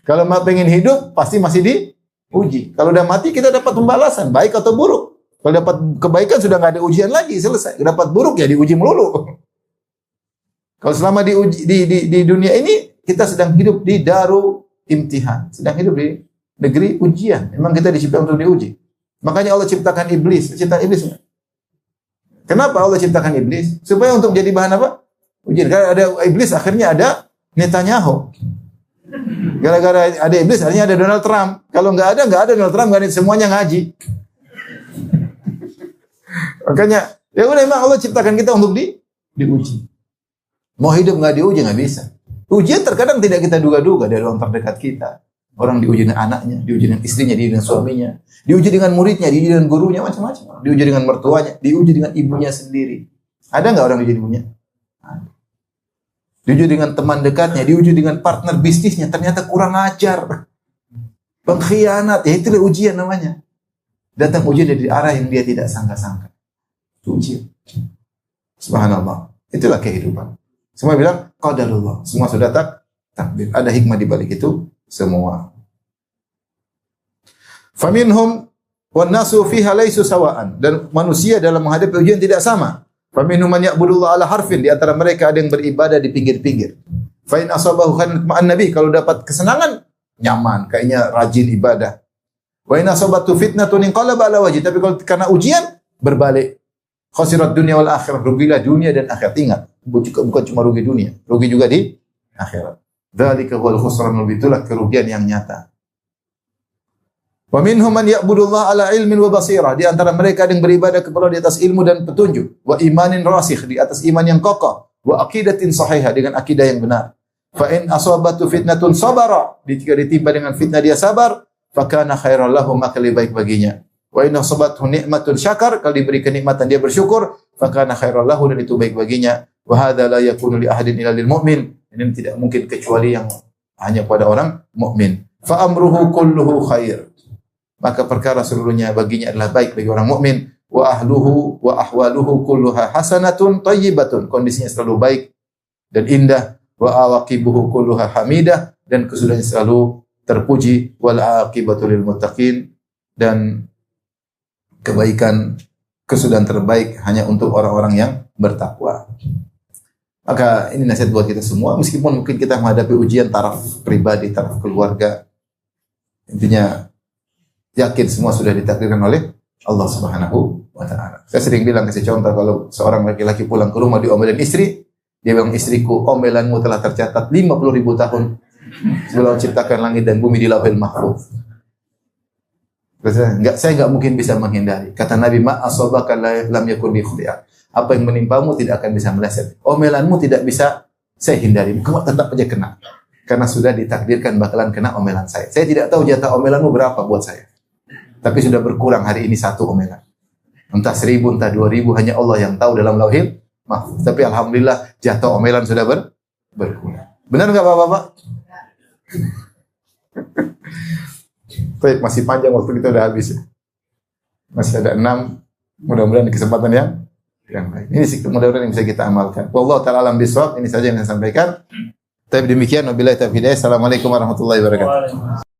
Kalau pengen hidup, pasti masih diuji. Kalau udah mati, kita dapat pembalasan, baik atau buruk. Kalau dapat kebaikan, sudah nggak ada ujian lagi, selesai. Dapat buruk, ya diuji melulu. Kalau selama di dunia ini, kita sedang hidup di daru imtihan. Sedang hidup di negeri ujian. Memang kita diciptakan untuk diuji. Makanya Allah ciptakan iblis. Kenapa Allah ciptakan iblis? Supaya untuk jadi bahan apa? Ujian. Karena ada iblis, akhirnya ada Netanyahu. Gara-gara ada iblis, akhirnya ada Donald Trump. Kalau nggak ada Donald Trump, nggak ada, semuanya ngaji. Makanya, ya udah, memang Allah ciptakan kita untuk diuji. Mau hidup nggak diuji, nggak bisa. Ujian terkadang tidak kita duga-duga dari orang terdekat kita. Orang diuji dengan anaknya, diuji dengan istrinya, diuji dengan suaminya, diuji dengan muridnya, diuji dengan gurunya, macam-macam. Diuji dengan mertuanya, diuji dengan ibunya sendiri. Ada nggak orang diuji ibunya? Ada. Diuji dengan teman dekatnya, diuji dengan partner bisnisnya, ternyata kurang ajar, pengkhianat, ya itulah ujian namanya. Datang ujian dari arah yang dia tidak sangka-sangka. Itu ujian. Subhanallah. Itulah kehidupan. Semua bilang qadarullah. Semua sudah takdir. Ada hikmah di balik itu semua. Faminhum wan nasu fiha laisu sawaan, dan manusia dalam menghadapi ujian tidak sama. Faminhum man ya'budullah ala harfin, di antara mereka ada yang beribadah di pinggir-pinggir. Fa in asabahu khan ma'an nabi, kalau dapat kesenangan nyaman, kayaknya rajin ibadah. Wa in asabatu fitnatun inqalaba ala wajhi, tapi kalau karena ujian berbalik. Khasirat dunya wal akhirah, rugilah dunia dan akhirat. Ingat, bukan cuma rugi dunia, rugi juga di akhirat. Dzalika huwal khusranul mubin, itulah kerugian yang nyata. Wa minhum man ya'budullah ala ilmin wa basirah. Di antara mereka ada yang beribadah kepada di atas ilmu dan petunjuk. Wa imanin rasikh, di atas iman yang kokoh. Wa aqidatin sahihah, dengan akidah yang benar. Fa in asabatu fitnatun sabara. Jika ditimpa dengan fitnah dia sabar, fakana khairal lahu, maka lebih baik baginya. Wa in asabathu ni'matun syakar, kalau diberi kenikmatan dia bersyukur, fakana khairal lahu, dan itu baik baginya. Wa hadza la yakunu li ahadin illa lil mu'min. Ini tidak mungkin kecuali yang hanya pada orang mukmin. Fa amruhu kulluhu khair. Maka perkara seluruhnya baginya adalah baik bagi orang mukmin. Wa ahluhu wa ahwaluhu kulluha hasanatun thayyibatun. Kondisinya selalu baik dan indah. Wa awaqibuhu kulluha hamidah, dan kesudahannya selalu terpuji. Wal aqibatu lil muttaqin, dan kebaikan, kesudahan terbaik hanya untuk orang-orang yang bertakwa. Maka ini nasihat buat kita semua, meskipun mungkin kita menghadapi ujian taraf pribadi, taraf keluarga. Intinya yakin semua sudah ditakdirkan oleh Allah Subhanahu wa taala. Saya sering bilang, kasih contoh, kalau seorang laki-laki pulang ke rumah diomelin istri, dia bilang, istriku, omelanmu telah tercatat 50.000 tahun sebelum ciptakan langit dan bumi di Lauhil Mahfuz. Saya enggak mungkin bisa menghindari. Kata Nabi, ma asabaka lam yakun bi khuti'a. Apa yang menimpamu tidak akan bisa meleset. Omelanmu tidak bisa saya hindari. Kamu tetap aja kena. Karena sudah ditakdirkan bakalan kena omelan saya. Saya tidak tahu jatah omelanmu berapa buat saya. Tapi sudah berkurang hari ini 1 omelan. Entah 1000, entah 2000, hanya Allah yang tahu dalam Lauhil Mahfuz. Tapi alhamdulillah jatah omelan sudah berkurang. Benar enggak Bapak-bapak? Baik, masih panjang waktu kita udah habis ya. Masih ada 6. Mudah-mudahan di kesempatan yang lain. Ini sih mudah-mudahan yang bisa kita amalkan. Wallahu ta'ala alam bisawab. Ini saja yang saya sampaikan. Tapi demikian, wabillahi taufiq hidayah. Assalamualaikum warahmatullahi wabarakatuh.